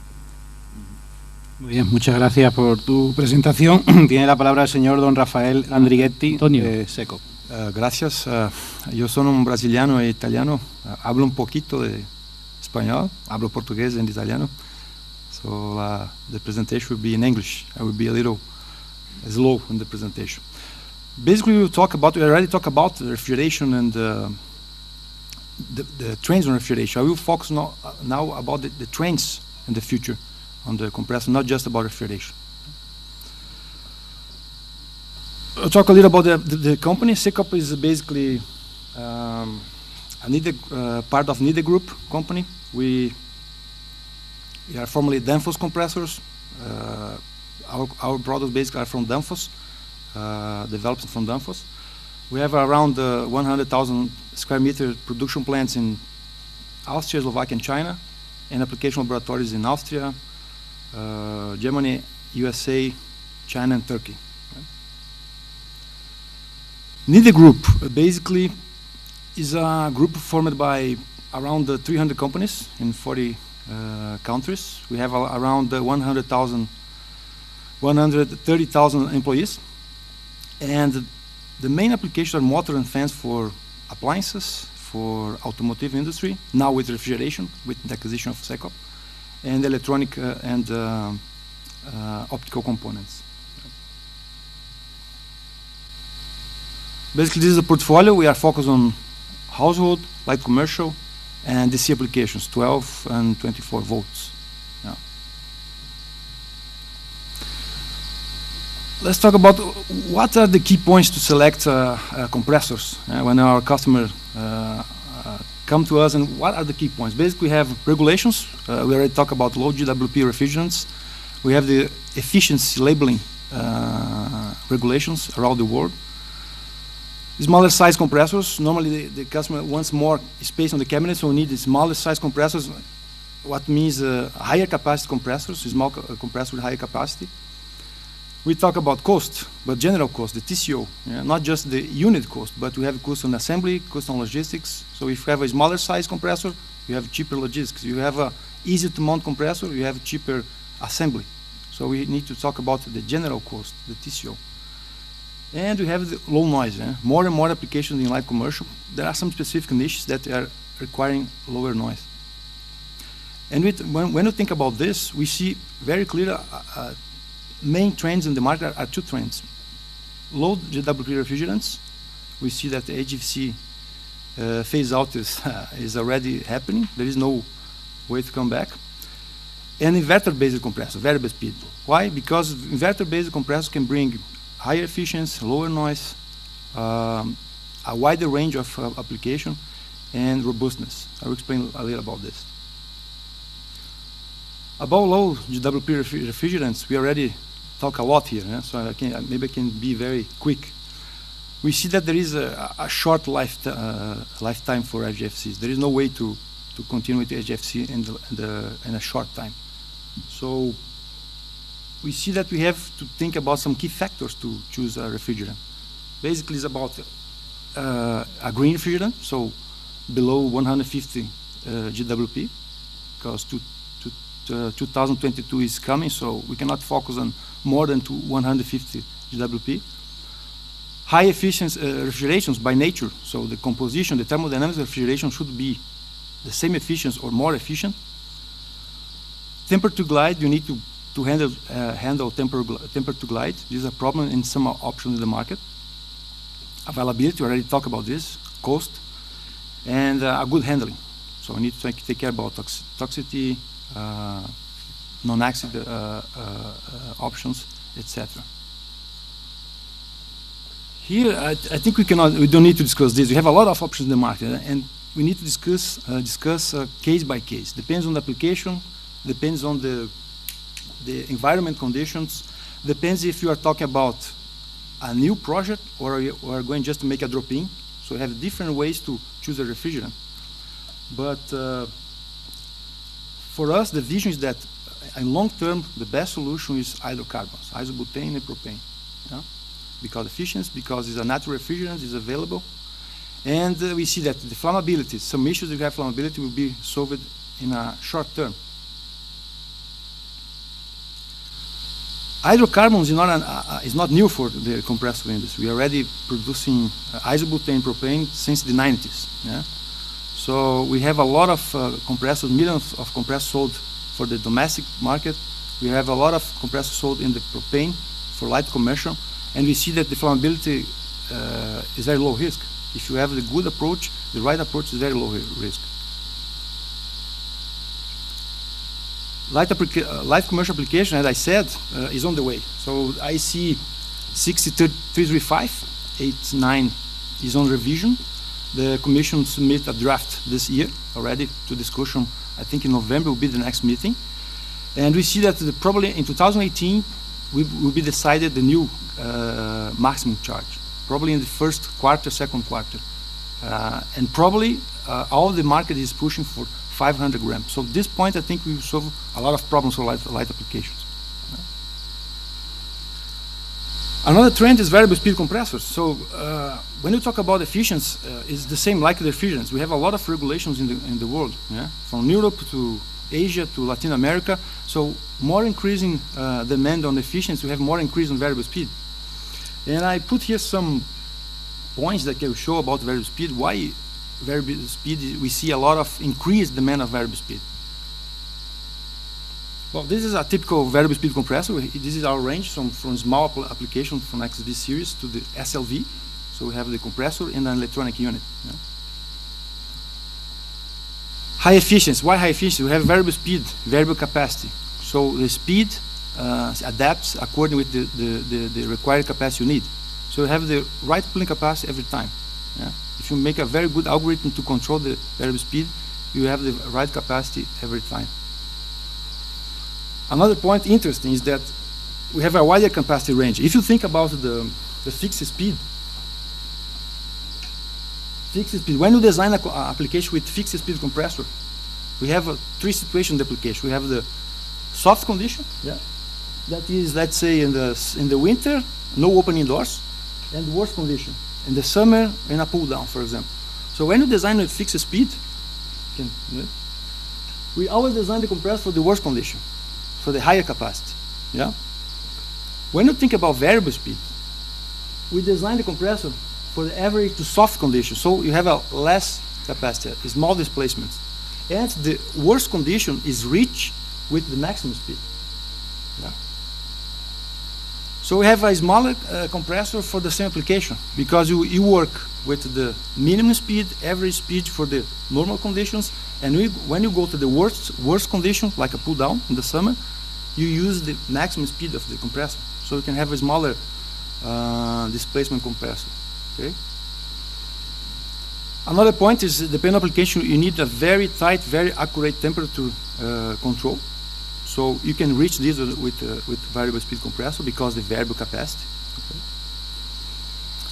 Muy bien, muchas gracias por tu presentación. Tiene la palabra el señor don Rafael Andrighetti, Seco. Gracias. Yo soy un brasiliano e italiano. Hablo un poquito de español, hablo portugués and italiano. So the presentation will be in English. I will be a little slow in the presentation. Basically, we already talked about refrigeration and the trends on refrigeration. I will focus now about the trends in the future on the compressor, not just about refrigeration. I'll talk a little about the company. Secop is basically part of Nide Group company. We are formerly Danfoss compressors. Our products basically are from Danfoss, developed from Danfoss. We have around 100,000 square meter production plants in Austria, Slovakia, and China, and application laboratories in Austria, Germany, USA, China, and Turkey. Nide Group basically is a group formed by around 300 companies in 40 countries. We have around 130,000 employees, and the main applications are motor and fans for appliances, for automotive industry, now with refrigeration, with the acquisition of Secop, and electronic and optical components. Basically, this is a portfolio. We are focused on household, light commercial, and DC applications, 12 and 24 volts. Yeah. Let's talk about what are the key points to select compressors when our customer come to us, and what are the key points? Basically, we have regulations. We already talked about low GWP refrigerants. We have the efficiency labeling regulations around the world. Smaller size compressors. Normally, the customer wants more space on the cabinet, so we need the smaller size compressors. What means higher capacity compressors, small compressor with higher capacity. We talk about cost, but general cost, the TCO, not just the unit cost, but we have cost on assembly, cost on logistics. So if you have a smaller size compressor, you have cheaper logistics. You have a easy to mount compressor, you have cheaper assembly. So we need to talk about the general cost, the TCO. And we have the low noise. More and more applications in light commercial. There are some specific niches that are requiring lower noise. And when you think about this, we see very clear main trends in the market are two trends. Low GWP refrigerants. We see that the HFC phase out is already happening. There is no way to come back. And inverter-based compressor, variable speed. Why? Because inverter-based compressors can bring higher efficiency, lower noise, a wider range of application, and robustness. I will explain a little about this. About low GWP refrigerants, we already talk a lot here, so maybe I can be very quick. We see that there is a short lifetime for HFCs. There is no way to continue with HFC in a short time. So we see that we have to think about some key factors to choose a refrigerant. Basically, it's about a green refrigerant, so below 150 GWP, because 2022 is coming, so we cannot focus on more than 150 GWP. High efficiency refrigerations by nature, so the composition, the thermodynamics of refrigeration should be the same efficiency or more efficient. Temperature to glide, you need to handle temperature to glide. This is a problem in some options in the market. Availability, we already talked about this. Cost, and a good handling. So we need to take care about toxicity, non-acid options, etc. Here, I think we don't need to discuss this. We have a lot of options in the market, and we need to discuss case by case. Depends on the application, depends on the environment conditions, depends if you are talking about a new project or you are going just to make a drop-in. So we have different ways to choose a refrigerant. But for us, the vision is that in long term, the best solution is hydrocarbons, isobutane and propane. Yeah? Because efficiency, because it's a natural refrigerant, it's available. And we see that the flammability, some issues that we have flammability will be solved in a short term. Hydrocarbons is not new for the compressor industry. We are already producing isobutane propane since the 90s. Yeah? So we have a lot of compressors, millions of compressors sold for the domestic market. We have a lot of compressors sold in the propane for light commercial. And we see that the flammability is very low risk. If you have the good approach, the right approach is very low risk. Light commercial application, as I said, is on the way. So I see 60335, 89 is on revision. The Commission submit a draft this year already to discussion. I think in November will be the next meeting. And we see that probably in 2018 will be decided the new maximum charge, probably in the first quarter, second quarter. And probably all the market is pushing for 500 grams. So at this point, I think we will solve a lot of problems for light applications. Another trend is variable speed compressors. So when you talk about efficiency, it's the same like the refrigerants. We have a lot of regulations in the world, from Europe to Asia to Latin America. So more increasing demand on efficiency, we have more increase in variable speed. And I put here some points that can show about variable speed, why variable speed, we see a lot of increased demand of variable speed. Well, this is a typical variable speed compressor. This is our range from small application from XV series to the SLV. So we have the compressor and an electronic unit. Yeah. High efficiency. Why high efficiency? We have variable speed, variable capacity. So the speed adapts according with the required capacity you need. So you have the right cooling capacity every time. Yeah. If you make a very good algorithm to control the variable speed, you have the right capacity every time. Another point interesting is that we have a wider capacity range. If you think about the fixed speed, when you design an application with fixed speed compressor, we have three situations in the application. We have the soft condition, that is, let's say, in the winter, no opening doors, and worst condition, in the summer, in a pull down, for example. So when you design with fixed speed, we always design the compressor for the worst condition, for the higher capacity. Yeah. When you think about variable speed, we design the compressor for the average to soft condition, so you have a less capacity, small displacements, and the worst condition is reached with the maximum speed. Yeah. So we have a smaller compressor for the same application, because you work with the minimum speed, average speed for the normal conditions, and when you go to the worst condition, like a pull down in the summer, you use the maximum speed of the compressor. So you can have a smaller displacement compressor. Okay. Another point is, depending on application, you need a very tight, very accurate temperature control. So you can reach this with variable speed compressor because the variable capacity. Okay.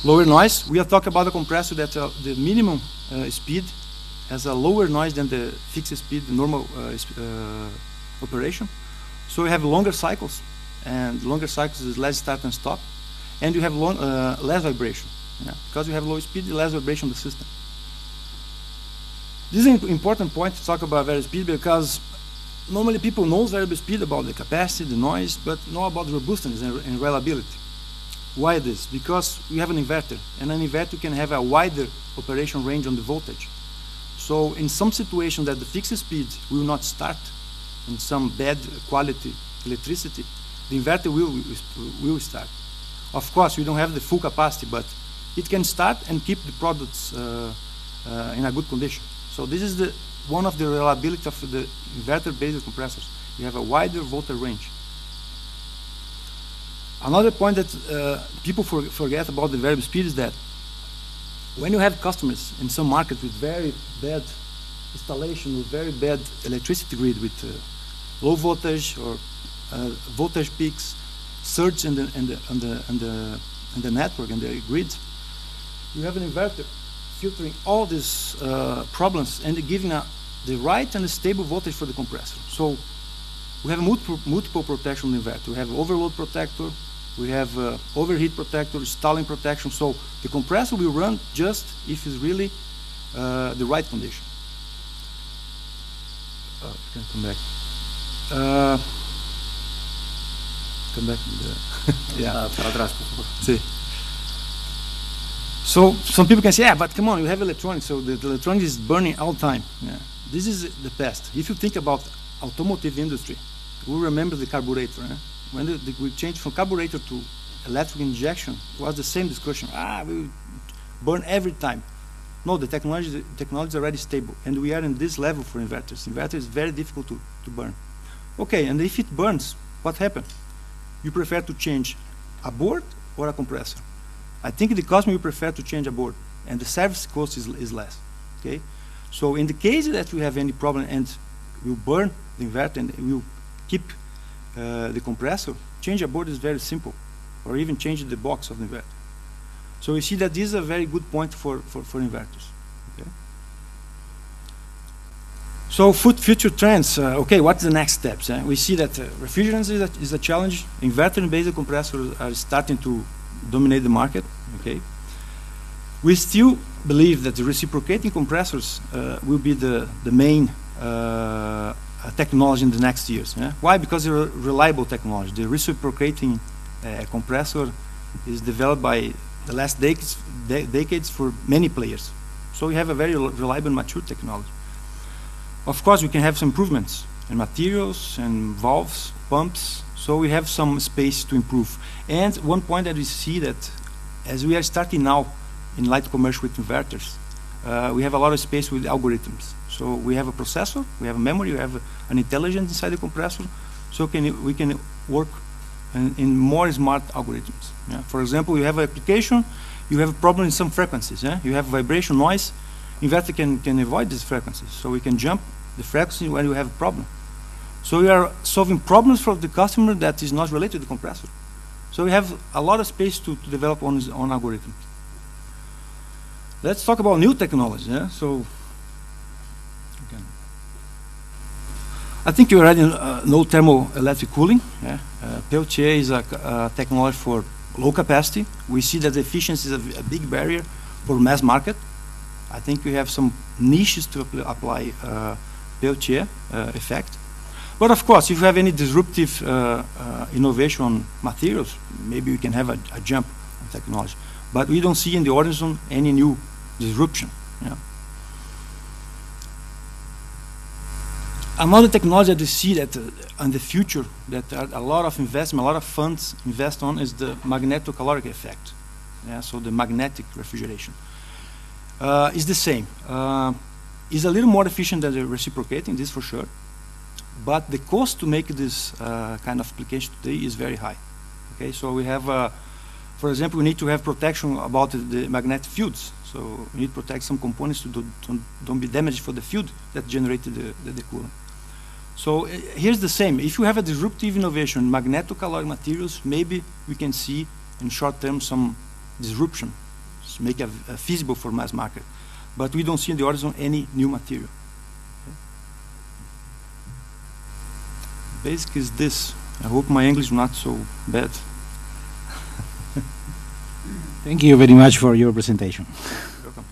Lower noise. We are talking about a compressor that the minimum speed has a lower noise than the fixed speed, the normal operation. So you have longer cycles, and longer cycles is less start and stop, and you have less vibration. Yeah. Because you have low speed, less vibration in the system. This is an important point to talk about variable speed, because normally people know variable speed about the capacity, the noise, but not about robustness and reliability. Why this? Because we have an inverter, and an inverter can have a wider operation range on the voltage. So in some situation that the fixed speed will not start, in some bad quality electricity, the inverter will start. Of course, we don't have the full capacity, but it can start and keep the products in a good condition. So this is one of the reliability of the inverter-based compressors. You have a wider voltage range. Another point that people forget about the variable speed is that when you have customers in some markets with very bad installation, with very bad electricity grid, with low voltage or voltage peaks, surge in the network and the grid, you have an inverter filtering all these problems and giving the right and the stable voltage for the compressor. So we have multiple protection in the inverter. We have overload protector, we have overheat protector, stalling protection. So the compressor will run just if it's really the right condition. Can come back. Come back. Yeah. Para atrás, por favor. Sí. So some people can say, yeah, but come on, you have electronics, so the electronics is burning all the time. Yeah. This is the past. If you think about automotive industry, we remember the carburetor. When we changed from carburetor to electric injection, it was the same discussion. We burn every time. No, the technology is already stable, and we are in this level for inverters. Inverter is very difficult to burn. Okay, and if it burns, what happens? You prefer to change a board or a compressor? I think the customer will prefer to change a board, and the service cost is less. Okay, so in the case that we have any problem and we burn the inverter and we will keep the compressor, change a board is very simple, or even change the box of the inverter. So we see that this is a very good point for inverters. Okay. So future trends. Okay, what's the next steps? We see that refrigerants is a challenge. Inverter-based compressors are starting to dominate the market. Okay. We still believe that the reciprocating compressors will be the main technology in the next years. Yeah? Why? Because they're a reliable technology. The reciprocating compressor is developed by the last decades for many players. So we have a very reliable and mature technology. Of course, we can have some improvements in materials and valves, pumps, so we have some space to improve. And one point that we see that as we are starting now in light commercial with inverters, we have a lot of space with algorithms. So we have a processor, we have a memory, we have an intelligence inside the compressor, so we can work in more smart algorithms. Yeah? For example, you have an application, you have a problem in some frequencies. Yeah? You have vibration, noise, inverter can avoid these frequencies, so we can jump the frequency when you have a problem. So we are solving problems for the customer that is not related to the compressor. So we have a lot of space to develop on algorithms. Let's talk about new technology. Yeah? So, again, I think you already know thermoelectric cooling. Yeah? Peltier is a technology for low capacity. We see that the efficiency is a big barrier for mass market. I think we have some niches to apply Peltier effect. But of course, if you have any disruptive innovation on materials, maybe we can have a jump on technology. But we don't see in the horizon any new disruption. Yeah. Another technology that we see that in the future that a lot of investment, a lot of funds invest on is the magnetocaloric effect. Yeah, so the magnetic refrigeration. Is the same. Is a little more efficient than the reciprocating, this for sure. But the cost to make this kind of application today is very high. Okay, so we have, for example, we need to have protection about the magnetic fields. So we need to protect some components to don't be damaged for the field that generated the coolant. So here's the same. If you have a disruptive innovation, magnetocaloric materials, maybe we can see in short term some disruption, to make it feasible for mass market. But we don't see in the horizon any new material. Basic is this. I hope my English is not so bad. Thank you very much for your presentation. Welcome.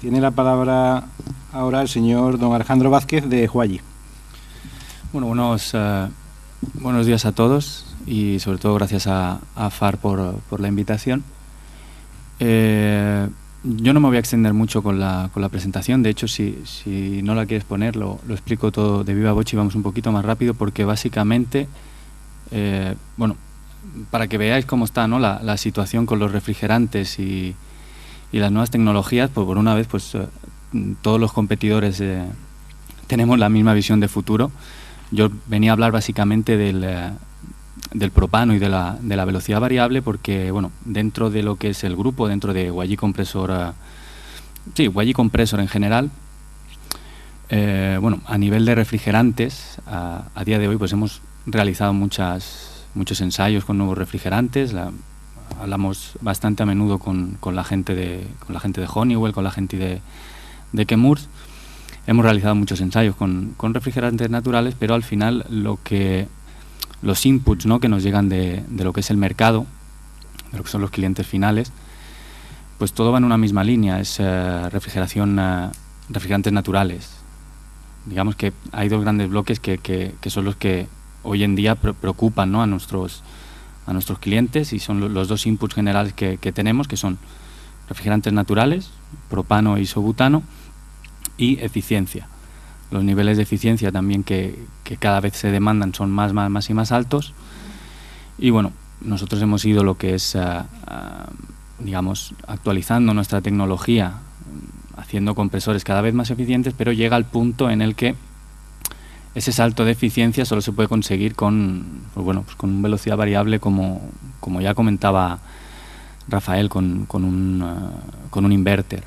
Tiene la palabra ahora el señor don Alejandro Vázquez de Huayi. Bueno, buenos días a todos y sobre todo gracias a FAR por la invitación. Yo no me voy a extender mucho con la presentación. De hecho, si no la quieres poner, lo explico todo de viva voce y vamos un poquito más rápido porque básicamente, bueno, para que veáis cómo está, ¿no?, la situación con los refrigerantes y las nuevas tecnologías, pues por una vez pues todos los competidores tenemos la misma visión de futuro. Yo venía a hablar básicamente del propano y de la velocidad variable porque, bueno, dentro de lo que es el grupo, dentro de Huayi Compressor, Huayi Compressor en general, bueno, a nivel de refrigerantes, a día de hoy pues hemos realizado muchos ensayos con nuevos refrigerantes. Hablamos bastante a menudo con la gente de Honeywell, con la gente de Chemours. Hemos realizado muchos ensayos con refrigerantes naturales, pero al final los inputs, ¿no?, que nos llegan de lo que es el mercado, de lo que son los clientes finales, pues todo va en una misma línea, es refrigerantes naturales. Digamos que hay dos grandes bloques que son los que hoy en día preocupan, ¿no?, a nuestros clientes y son los dos inputs generales que tenemos, que son refrigerantes naturales, propano e isobutano, y eficiencia. Los niveles de eficiencia también que cada vez se demandan son más y más altos. Y bueno, nosotros hemos ido lo que es, digamos, actualizando nuestra tecnología, haciendo compresores cada vez más eficientes, pero llega al punto en el que ese salto de eficiencia solo se puede conseguir con una velocidad variable, como ya comentaba Rafael, con un inverter.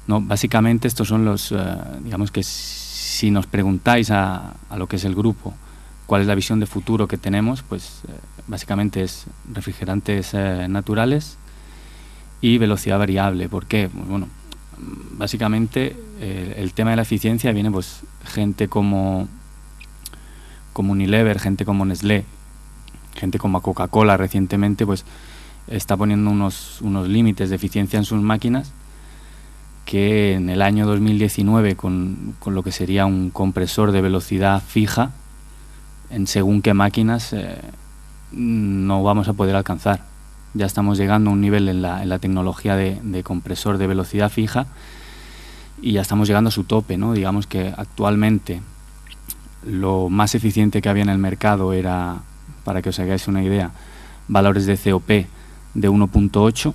No, básicamente estos son los, digamos que si nos preguntáis a lo que es el grupo, cuál es la visión de futuro que tenemos, pues básicamente es refrigerantes naturales y velocidad variable. ¿Por qué? Pues, bueno, básicamente el tema de la eficiencia viene pues gente como Unilever, gente como Nestlé, gente como Coca-Cola recientemente pues está poniendo unos límites de eficiencia en sus máquinas que en el año 2019 con lo que sería un compresor de velocidad fija en según qué máquinas no vamos a poder alcanzar. ya estamos llegando a un nivel en la tecnología de compresor de velocidad fija y ya estamos llegando a su tope, ¿no? Digamos que actualmente lo más eficiente que había en el mercado era, para que os hagáis una idea, valores de COP de 1.8.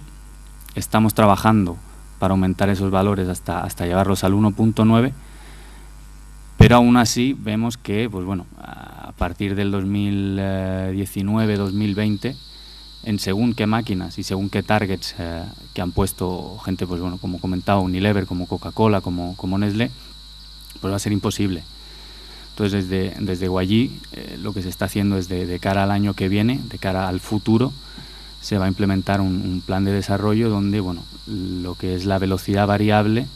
Estamos trabajando para aumentar esos valores hasta llevarlos al 1.9, pero aún así vemos que, pues bueno, a partir del 2019-2020, en según qué máquinas y según qué targets que han puesto gente, pues bueno, como comentaba, Unilever, como Coca-Cola, como Nestlé, pues va a ser imposible. Entonces, desde Huayí, lo que se está haciendo es de cara al año que viene, de cara al futuro, se va a implementar un plan de desarrollo donde, bueno, lo que es la velocidad variable,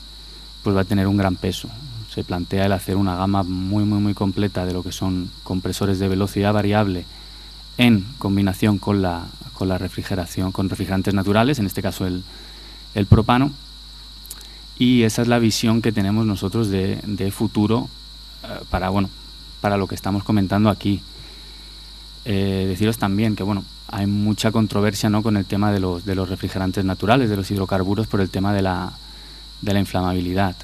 pues va a tener un gran peso. Se plantea el hacer una gama muy completa de lo que son compresores de velocidad variable en combinación con la refrigeración, con refrigerantes naturales, en este caso el propano, y esa es la visión que tenemos nosotros de futuro para lo que estamos comentando aquí. Deciros también que bueno, hay mucha controversia, ¿no?, con el tema de los refrigerantes naturales, de los hidrocarburos, por el tema de la inflamabilidad.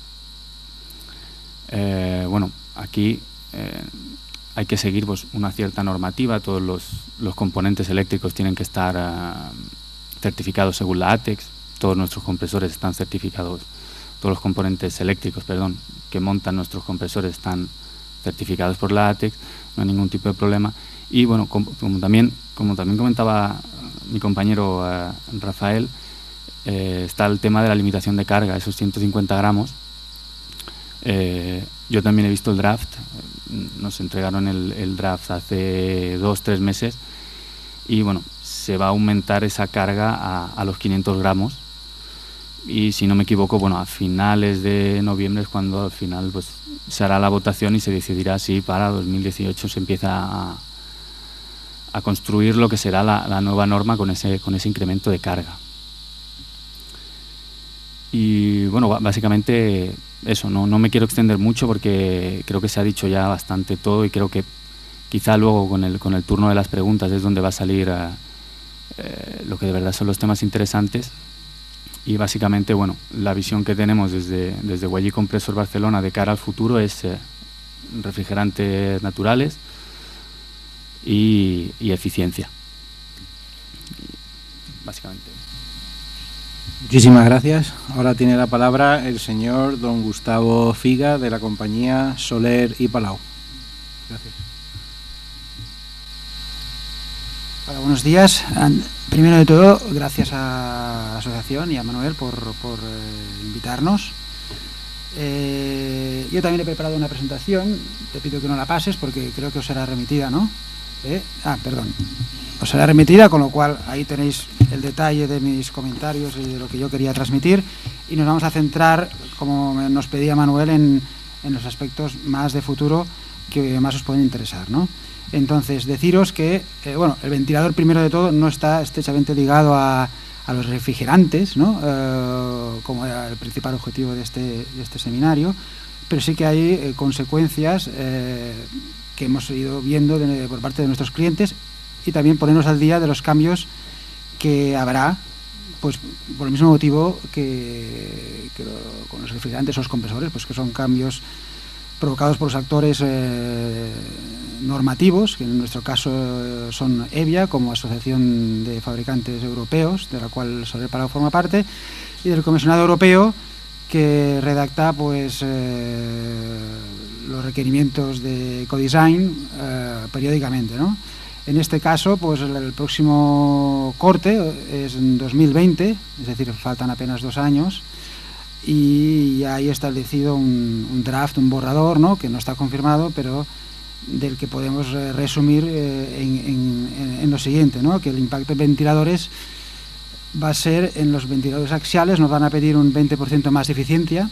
Bueno, aquí hay que seguir pues una cierta normativa. Todos los componentes eléctricos tienen que estar certificados según la ATEX. Todos nuestros compresores están certificados, todos los componentes eléctricos, perdón, que montan nuestros compresores están certificados por la ATEX, no hay ningún tipo de problema. Y bueno, como también comentaba mi compañero Rafael, está el tema de la limitación de carga, esos 150 gramos. Yo también he visto el draft, nos entregaron el draft hace 2-3 meses y bueno, se va a aumentar esa carga a los 500 gramos y si no me equivoco, bueno, a finales de noviembre es cuando al final pues se hará la votación y se decidirá si para 2018 se empieza a construir lo que será la nueva norma con ese incremento de carga. Y bueno, básicamente eso, no me quiero extender mucho porque creo que se ha dicho ya bastante todo y creo que quizá luego con el turno de las preguntas es donde va a salir lo que de verdad son los temas interesantes. Y básicamente, bueno, la visión que tenemos desde Huayí Compresor Barcelona de cara al futuro es refrigerantes naturales y eficiencia. Básicamente. Muchísimas gracias. Ahora tiene la palabra el señor don Gustavo Figa, de la compañía Soler y Palau. Gracias. Hola, buenos días. Primero de todo, gracias a la asociación y a Manuel por invitarnos. Yo también he preparado una presentación, te pido que no la pases porque creo que os será remitida, ¿no? Perdón. Os será remitida, con lo cual ahí tenéis el detalle de mis comentarios y de lo que yo quería transmitir y nos vamos a centrar, como nos pedía Manuel, en los aspectos más de futuro que más os pueden interesar, ¿no? Entonces, deciros que, el ventilador, primero de todo, no está estrechamente ligado a los refrigerantes, ¿no? Como era el principal objetivo de este seminario, pero sí que hay consecuencias que hemos ido viendo por parte de nuestros clientes y también ponernos al día de los cambios que habrá, pues por el mismo motivo que con los refrigerantes o los compresores, pues que son cambios provocados por los actores normativos, que en nuestro caso son EVIA, como Asociación de Fabricantes Europeos, de la cual Soler Palau forma parte, y del Comisionado Europeo, que redacta pues los requerimientos de ecodesign periódicamente, ¿no? En este caso, pues el próximo corte es en 2020, es decir, faltan apenas 2 años, y ya hay establecido un draft, un borrador, ¿no?, que no está confirmado, pero del que podemos resumir en lo siguiente, ¿no?, que el impacto en ventiladores va a ser, en los ventiladores axiales nos van a pedir un 20% más de eficiencia,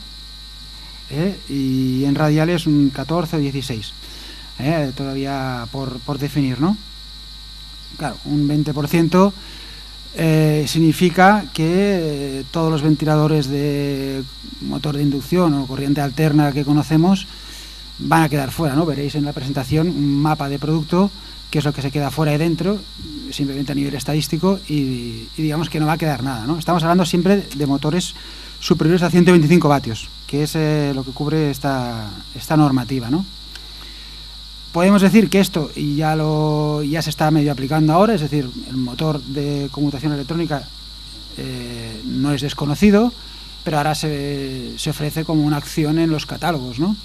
y en radiales un 14 o 16, todavía por definir, ¿no? Claro, un 20% significa que todos los ventiladores de motor de inducción o corriente alterna que conocemos van a quedar fuera, ¿no? Veréis en la presentación un mapa de producto qué es lo que se queda fuera y dentro, simplemente a nivel estadístico, y digamos que no va a quedar nada, ¿no? Estamos hablando siempre de motores superiores a 125 vatios, que es lo que cubre esta normativa, ¿no? Podemos decir que esto ya se está medio aplicando ahora, es decir, el motor de conmutación electrónica no es desconocido, pero ahora se ofrece como una opción en los catálogos, ¿no?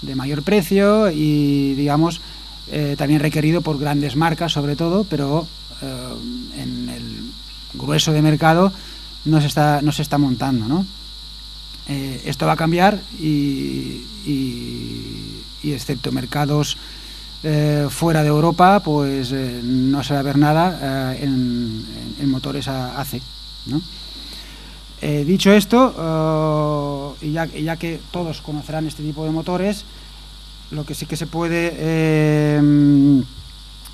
De mayor precio y, digamos, también requerido por grandes marcas sobre todo, pero en el grueso de mercado no se está montando, ¿no? Esto va a cambiar y excepto mercados fuera de Europa, pues no se va a ver nada en motores AC, ¿no? Dicho esto, y ya que todos conocerán este tipo de motores, lo que sí que se puede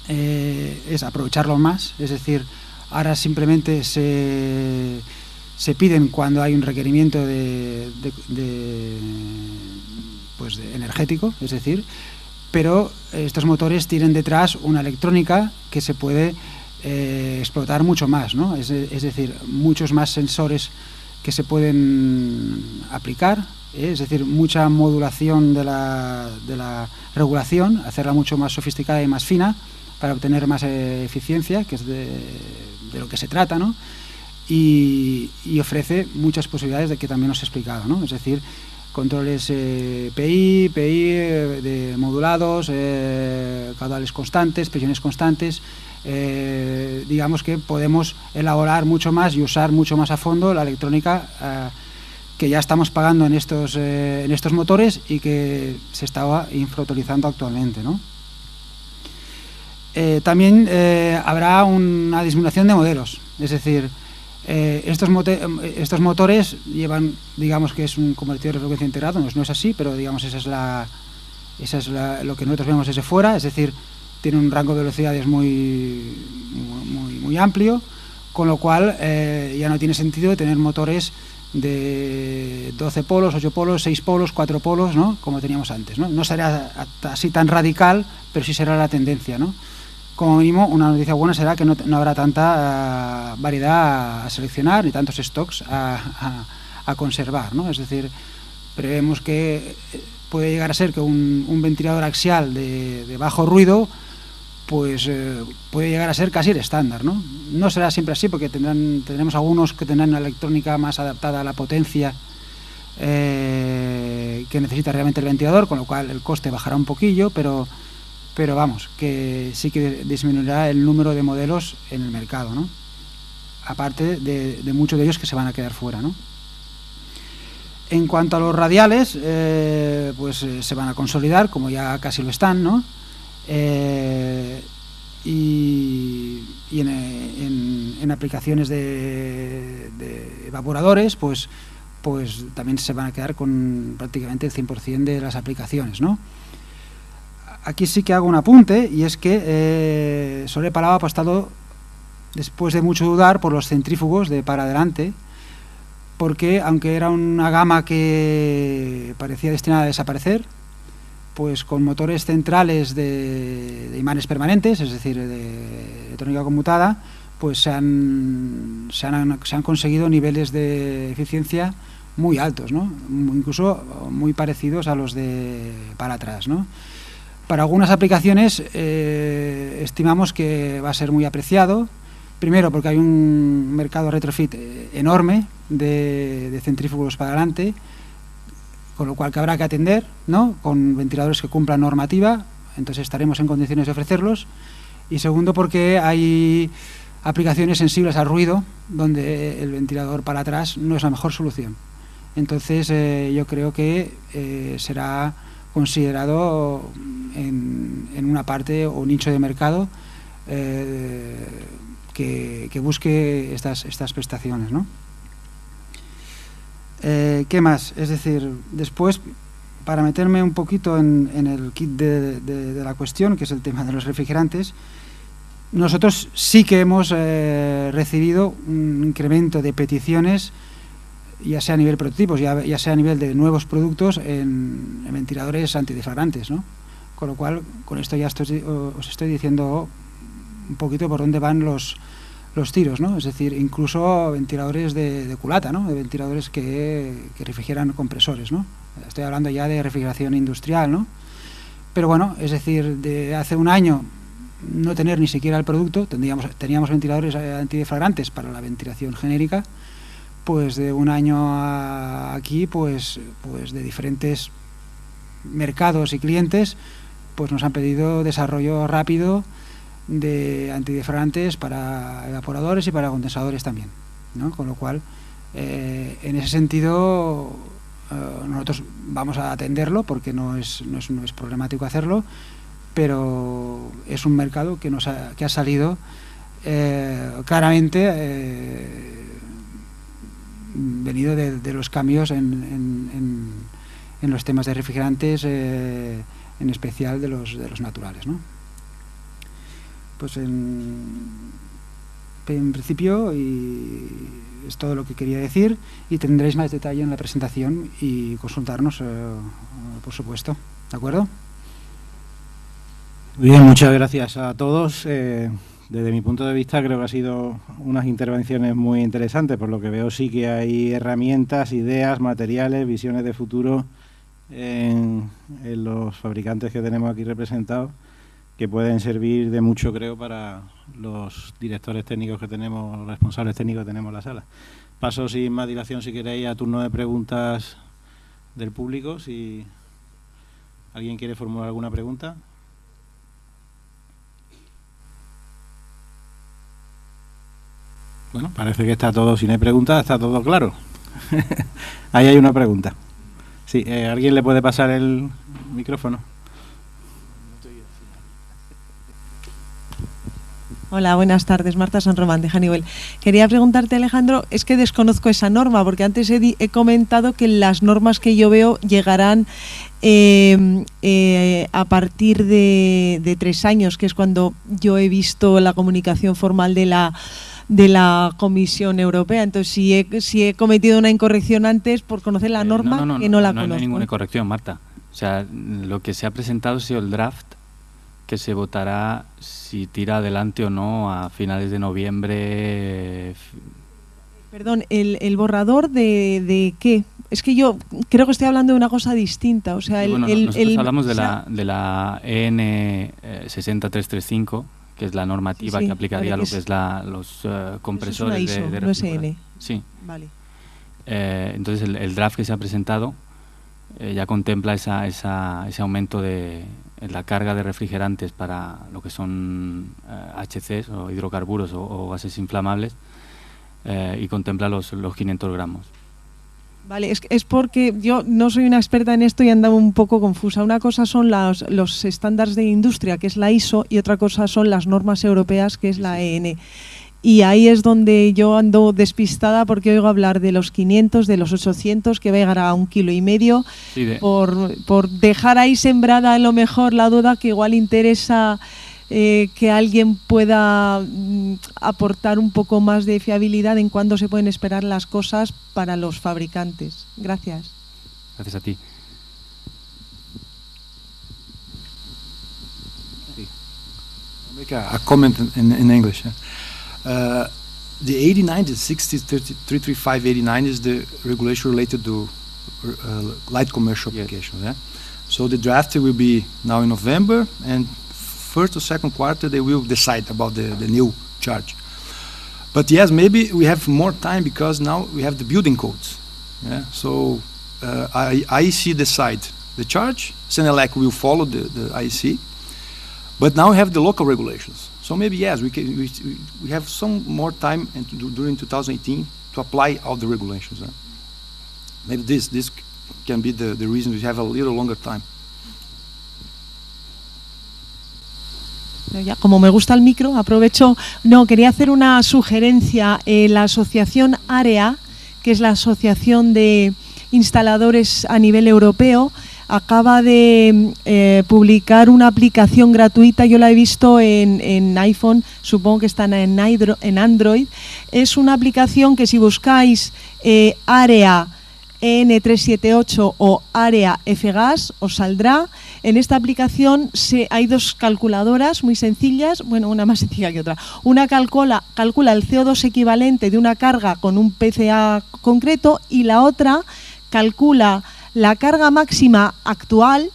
es aprovecharlo más, es decir, ahora simplemente se piden cuando hay un requerimiento pues energético, es decir, pero estos motores tienen detrás una electrónica que se puede explotar mucho más, ¿no? Es decir, muchos más sensores que se pueden aplicar, es decir, mucha modulación de la regulación, hacerla mucho más sofisticada y más fina para obtener más eficiencia, que es de lo que se trata, ¿no? Y ofrece muchas posibilidades de que también os he explicado, ¿no? Es decir, controles PI, de modulados, caudales constantes, presiones constantes. Digamos que podemos elaborar mucho más y usar mucho más a fondo la electrónica que ya estamos pagando en estos motores y que se estaba infrautilizando actualmente, ¿no? También habrá una disminución de modelos, es decir, estos motores llevan, digamos que es un convertidor de frecuencia integrado, no es así, pero digamos esa es lo que nosotros vemos desde fuera, es decir, tiene un rango de velocidades muy amplio, con lo cual ya no tiene sentido tener motores de 12 polos, 8 polos, 6 polos, 4 polos, ¿no? Como teníamos antes, ¿no? No será así tan radical, pero sí será la tendencia, ¿no? Como mínimo, una noticia buena será que no habrá tanta variedad a seleccionar ni tantos stocks a conservar, ¿no? Es decir, prevemos que puede llegar a ser que un ventilador axial de bajo ruido pues puede llegar a ser casi el estándar, ¿no? No será siempre así porque tendremos algunos que tendrán una electrónica más adaptada a la potencia que necesita realmente el ventilador, con lo cual el coste bajará un poquillo, pero vamos, que sí que disminuirá el número de modelos en el mercado, ¿no? Aparte de muchos de ellos que se van a quedar fuera, ¿no? En cuanto a los radiales, pues se van a consolidar, como ya casi lo están, ¿no? Y en aplicaciones de evaporadores, pues también se van a quedar con prácticamente el 100% de las aplicaciones, ¿no? Aquí sí que hago un apunte, y es que Sole Palau ha apostado, después de mucho dudar, por los centrífugos de para adelante, porque aunque era una gama que parecía destinada a desaparecer, pues con motores centrales de imanes permanentes, es decir, de electrónica conmutada, pues se han conseguido niveles de eficiencia muy altos, ¿no? Incluso muy parecidos a los de para atrás, ¿no? Para algunas aplicaciones estimamos que va a ser muy apreciado, primero porque hay un mercado retrofit enorme de centrífugos para adelante, con lo cual que habrá que atender, ¿no? Con ventiladores que cumplan normativa, entonces estaremos en condiciones de ofrecerlos. Y segundo, porque hay aplicaciones sensibles al ruido, donde el ventilador para atrás no es la mejor solución. Entonces yo creo que será considerado en una parte o nicho de mercado que busque estas prestaciones, ¿no? ¿Qué más? Es decir, después, para meterme un poquito en el kit de la cuestión, que es el tema de los refrigerantes, nosotros sí que hemos recibido un incremento de peticiones, ya sea a nivel prototipos, ya sea a nivel de nuevos productos en ventiladores antideflagrantes, ¿no? Con lo cual, con esto ya os estoy diciendo un poquito por dónde van los tiros, ¿no? Es decir, incluso ventiladores de culata, ¿no? De ventiladores que refrigeran compresores, ¿no? Estoy hablando ya de refrigeración industrial, ¿no? Pero bueno, es decir, de hace un año no tener ni siquiera el producto, teníamos ventiladores antideflagrantes para la ventilación genérica, pues de un año a aquí, pues de diferentes mercados y clientes, pues nos han pedido desarrollo rápido de antideflagrantes para evaporadores y para condensadores también, ¿no? Con lo cual, en ese sentido, nosotros vamos a atenderlo porque no es problemático hacerlo, pero es un mercado que ha salido claramente venido de los cambios en los temas de refrigerantes, en especial de los naturales, ¿no? Pues en principio es todo lo que quería decir, y tendréis más detalle en la presentación y consultarnos, por supuesto. ¿De acuerdo? Bien, muchas gracias a todos. Desde mi punto de vista creo que ha sido unas intervenciones muy interesantes. Por lo que veo sí que hay herramientas, ideas, materiales, visiones de futuro en los fabricantes que tenemos aquí representados, que pueden servir de mucho, creo, para los directores técnicos que tenemos, responsables técnicos que tenemos en la sala. Paso sin más dilación, si queréis, a turno de preguntas del público. Si alguien quiere formular alguna pregunta. Bueno, parece que está todo, si no hay preguntas, está todo claro. Ahí hay una pregunta. Sí, ¿alguien le puede pasar el micrófono? Hola, buenas tardes. Marta San Román, de Hannibal. Quería preguntarte, Alejandro, es que desconozco esa norma, porque antes he comentado que las normas que yo veo llegarán a partir de 3 años, que es cuando yo he visto la comunicación formal de la Comisión Europea. Entonces, si he cometido una incorrección antes por conocer la norma, que no la conozco. No hay ninguna incorrección, Marta. O sea, lo que se ha presentado ha sido el draft, que se votará si tira adelante o no a finales de noviembre. Perdón, ¿el borrador de qué? Es que yo creo que estoy hablando de una cosa distinta. O sea, nosotros hablamos de la EN 60335, que es la normativa que aplicaría lo que es los compresores es una ISO, de no es EN. Sí. Vale. Entonces, el draft que se ha presentado ya contempla ese aumento de la carga de refrigerantes para lo que son HCs o hidrocarburos o gases inflamables, y contempla los 500 gramos. Vale, es porque yo no soy una experta en esto y andaba un poco confusa. Una cosa son los estándares de industria, que es la ISO, y otra cosa son las normas europeas, que es la EN. Y ahí es donde yo ando despistada, porque oigo hablar de los 500, de los 800, que va a llegar a 1,5 kilos, por dejar ahí sembrada a lo mejor la duda, que igual interesa que alguien pueda aportar un poco más de fiabilidad en cuándo se pueden esperar las cosas para los fabricantes. Gracias. Gracias a ti. I'll make a comment in English. The 89, the 33589 is the regulation related to light commercial applications. Yeah? So the draft will be now in November, and first or second quarter they will decide about the new charge. But yes, maybe we have more time because now we have the building codes. Yeah? So IEC decide the charge, Senelec will follow the IEC, but now we have the local regulations. So maybe yes, we have some more time during 2018 to apply all the regulations. Maybe this can be the reason we have a little longer time. Ya, como me gusta el micro, aprovecho. No, quería hacer una sugerencia. La asociación AREA, que es la Asociación de Instaladores a nivel europeo, acaba de publicar una aplicación gratuita. Yo la he visto en iPhone, supongo que está en Android. Es una aplicación que, si buscáis AREA EN378 o Area F-Gas, os saldrá. En esta aplicación hay dos calculadoras muy sencillas, bueno, una más sencilla que otra. Una calcula el CO2 equivalente de una carga con un PCA concreto y la otra calcula la carga máxima actual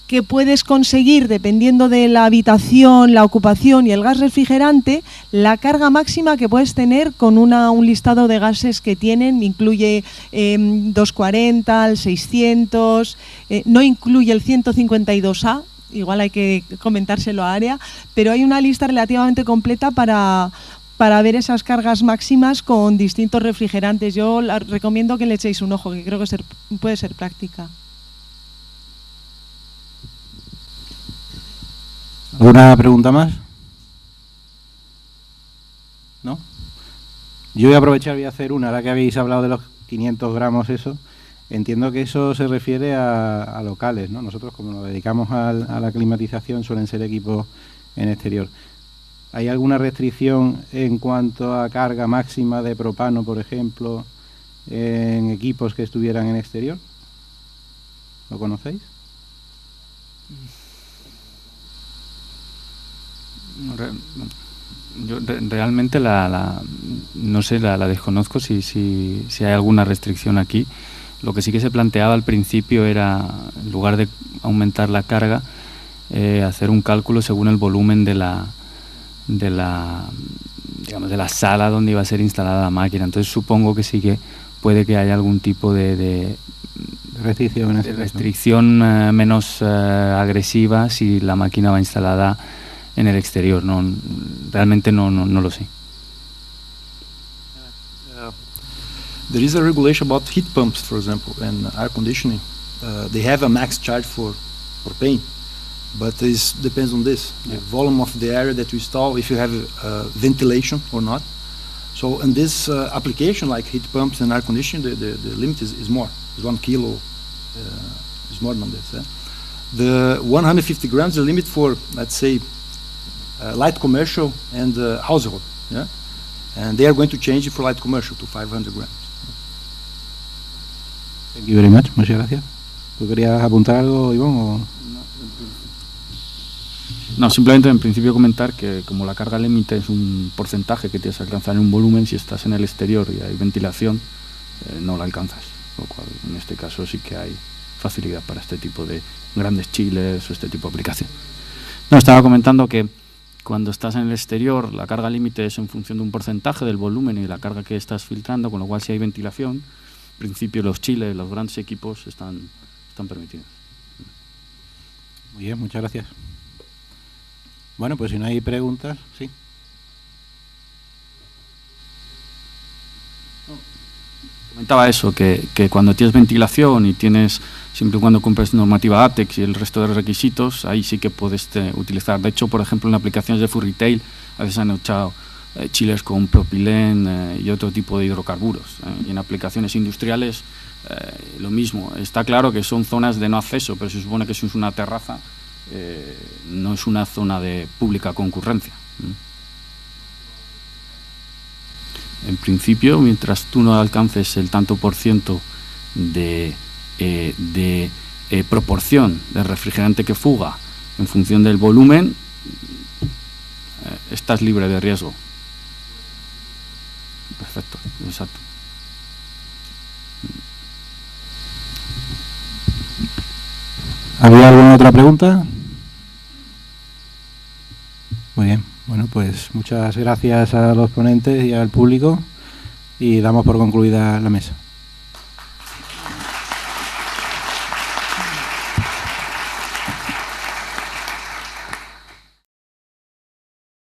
que puedes conseguir dependiendo de la habitación, la ocupación y el gas refrigerante, la carga máxima que puedes tener con un listado de gases que tienen, incluye 240, el 600, no incluye el 152A, igual hay que comentárselo a Area, pero hay una lista relativamente completa para ver esas cargas máximas con distintos refrigerantes. Yo recomiendo que le echéis un ojo, que creo que puede ser práctica. ¿Alguna pregunta más? ¿No? Yo voy a aprovechar, voy a hacer una, ahora que habéis hablado de los 500 gramos, eso. Entiendo que eso se refiere a locales, ¿no? Nosotros, como nos dedicamos a la climatización, suelen ser equipos en exterior. ¿Hay alguna restricción en cuanto a carga máxima de propano, por ejemplo, en equipos que estuvieran en exterior? ¿Lo conocéis? Yo realmente no sé, la desconozco si hay alguna restricción aquí. Lo que sí que se planteaba al principio era, en lugar de aumentar la carga, hacer un cálculo según el volumen de la sala donde iba a ser instalada la máquina. Entonces supongo que sí que puede que haya algún tipo de restricción menos agresiva si la máquina va instalada en el exterior. No, realmente no lo sé. There is a regulation about heat pumps, for example, and air conditioning. They have a max charge for paint, but it depends on this, the volume of the area that you install, if you have ventilation or not. So in this application, like heat pumps and air conditioning, the limit is more. It's 1 kilo, is more than this. The 150 grams, the limit for, let's say, light commercial and household, yeah, and they are going to change it for light commercial to 500 grams. Thank you very much. Muchas gracias. ¿Tú querías apuntar algo, Ivonne? O? No, simplemente en principio comentar que como la carga límite es un porcentaje que tienes que alcanzar en un volumen, si estás en el exterior y hay ventilación, no la alcanzas, lo cual en este caso sí que hay facilidad para este tipo de grandes chiles o este tipo de aplicación. No, estaba comentando que cuando estás en el exterior, la carga límite es en función de un porcentaje del volumen y de la carga que estás filtrando, con lo cual si hay ventilación, en principio los chiles, los grandes equipos están permitidos. Muy bien, muchas gracias. Bueno, pues si no hay preguntas, sí. Comentaba eso, que cuando tienes ventilación y tienes, siempre y cuando cumples normativa ATEX y el resto de requisitos, ahí sí que puedes utilizar. De hecho, por ejemplo, en aplicaciones de food retail a veces han echado chiles con propilén y otro tipo de hidrocarburos. Y en aplicaciones industriales lo mismo. Está claro que son zonas de no acceso, pero se supone que si es una terraza no es una zona de pública concurrencia. En principio, mientras tú no alcances el tanto por ciento de proporción de refrigerante que fuga en función del volumen, estás libre de riesgo. Perfecto, exacto. ¿Había alguna otra pregunta? Muy bien, bueno, pues muchas gracias a los ponentes y al público y damos por concluida la mesa.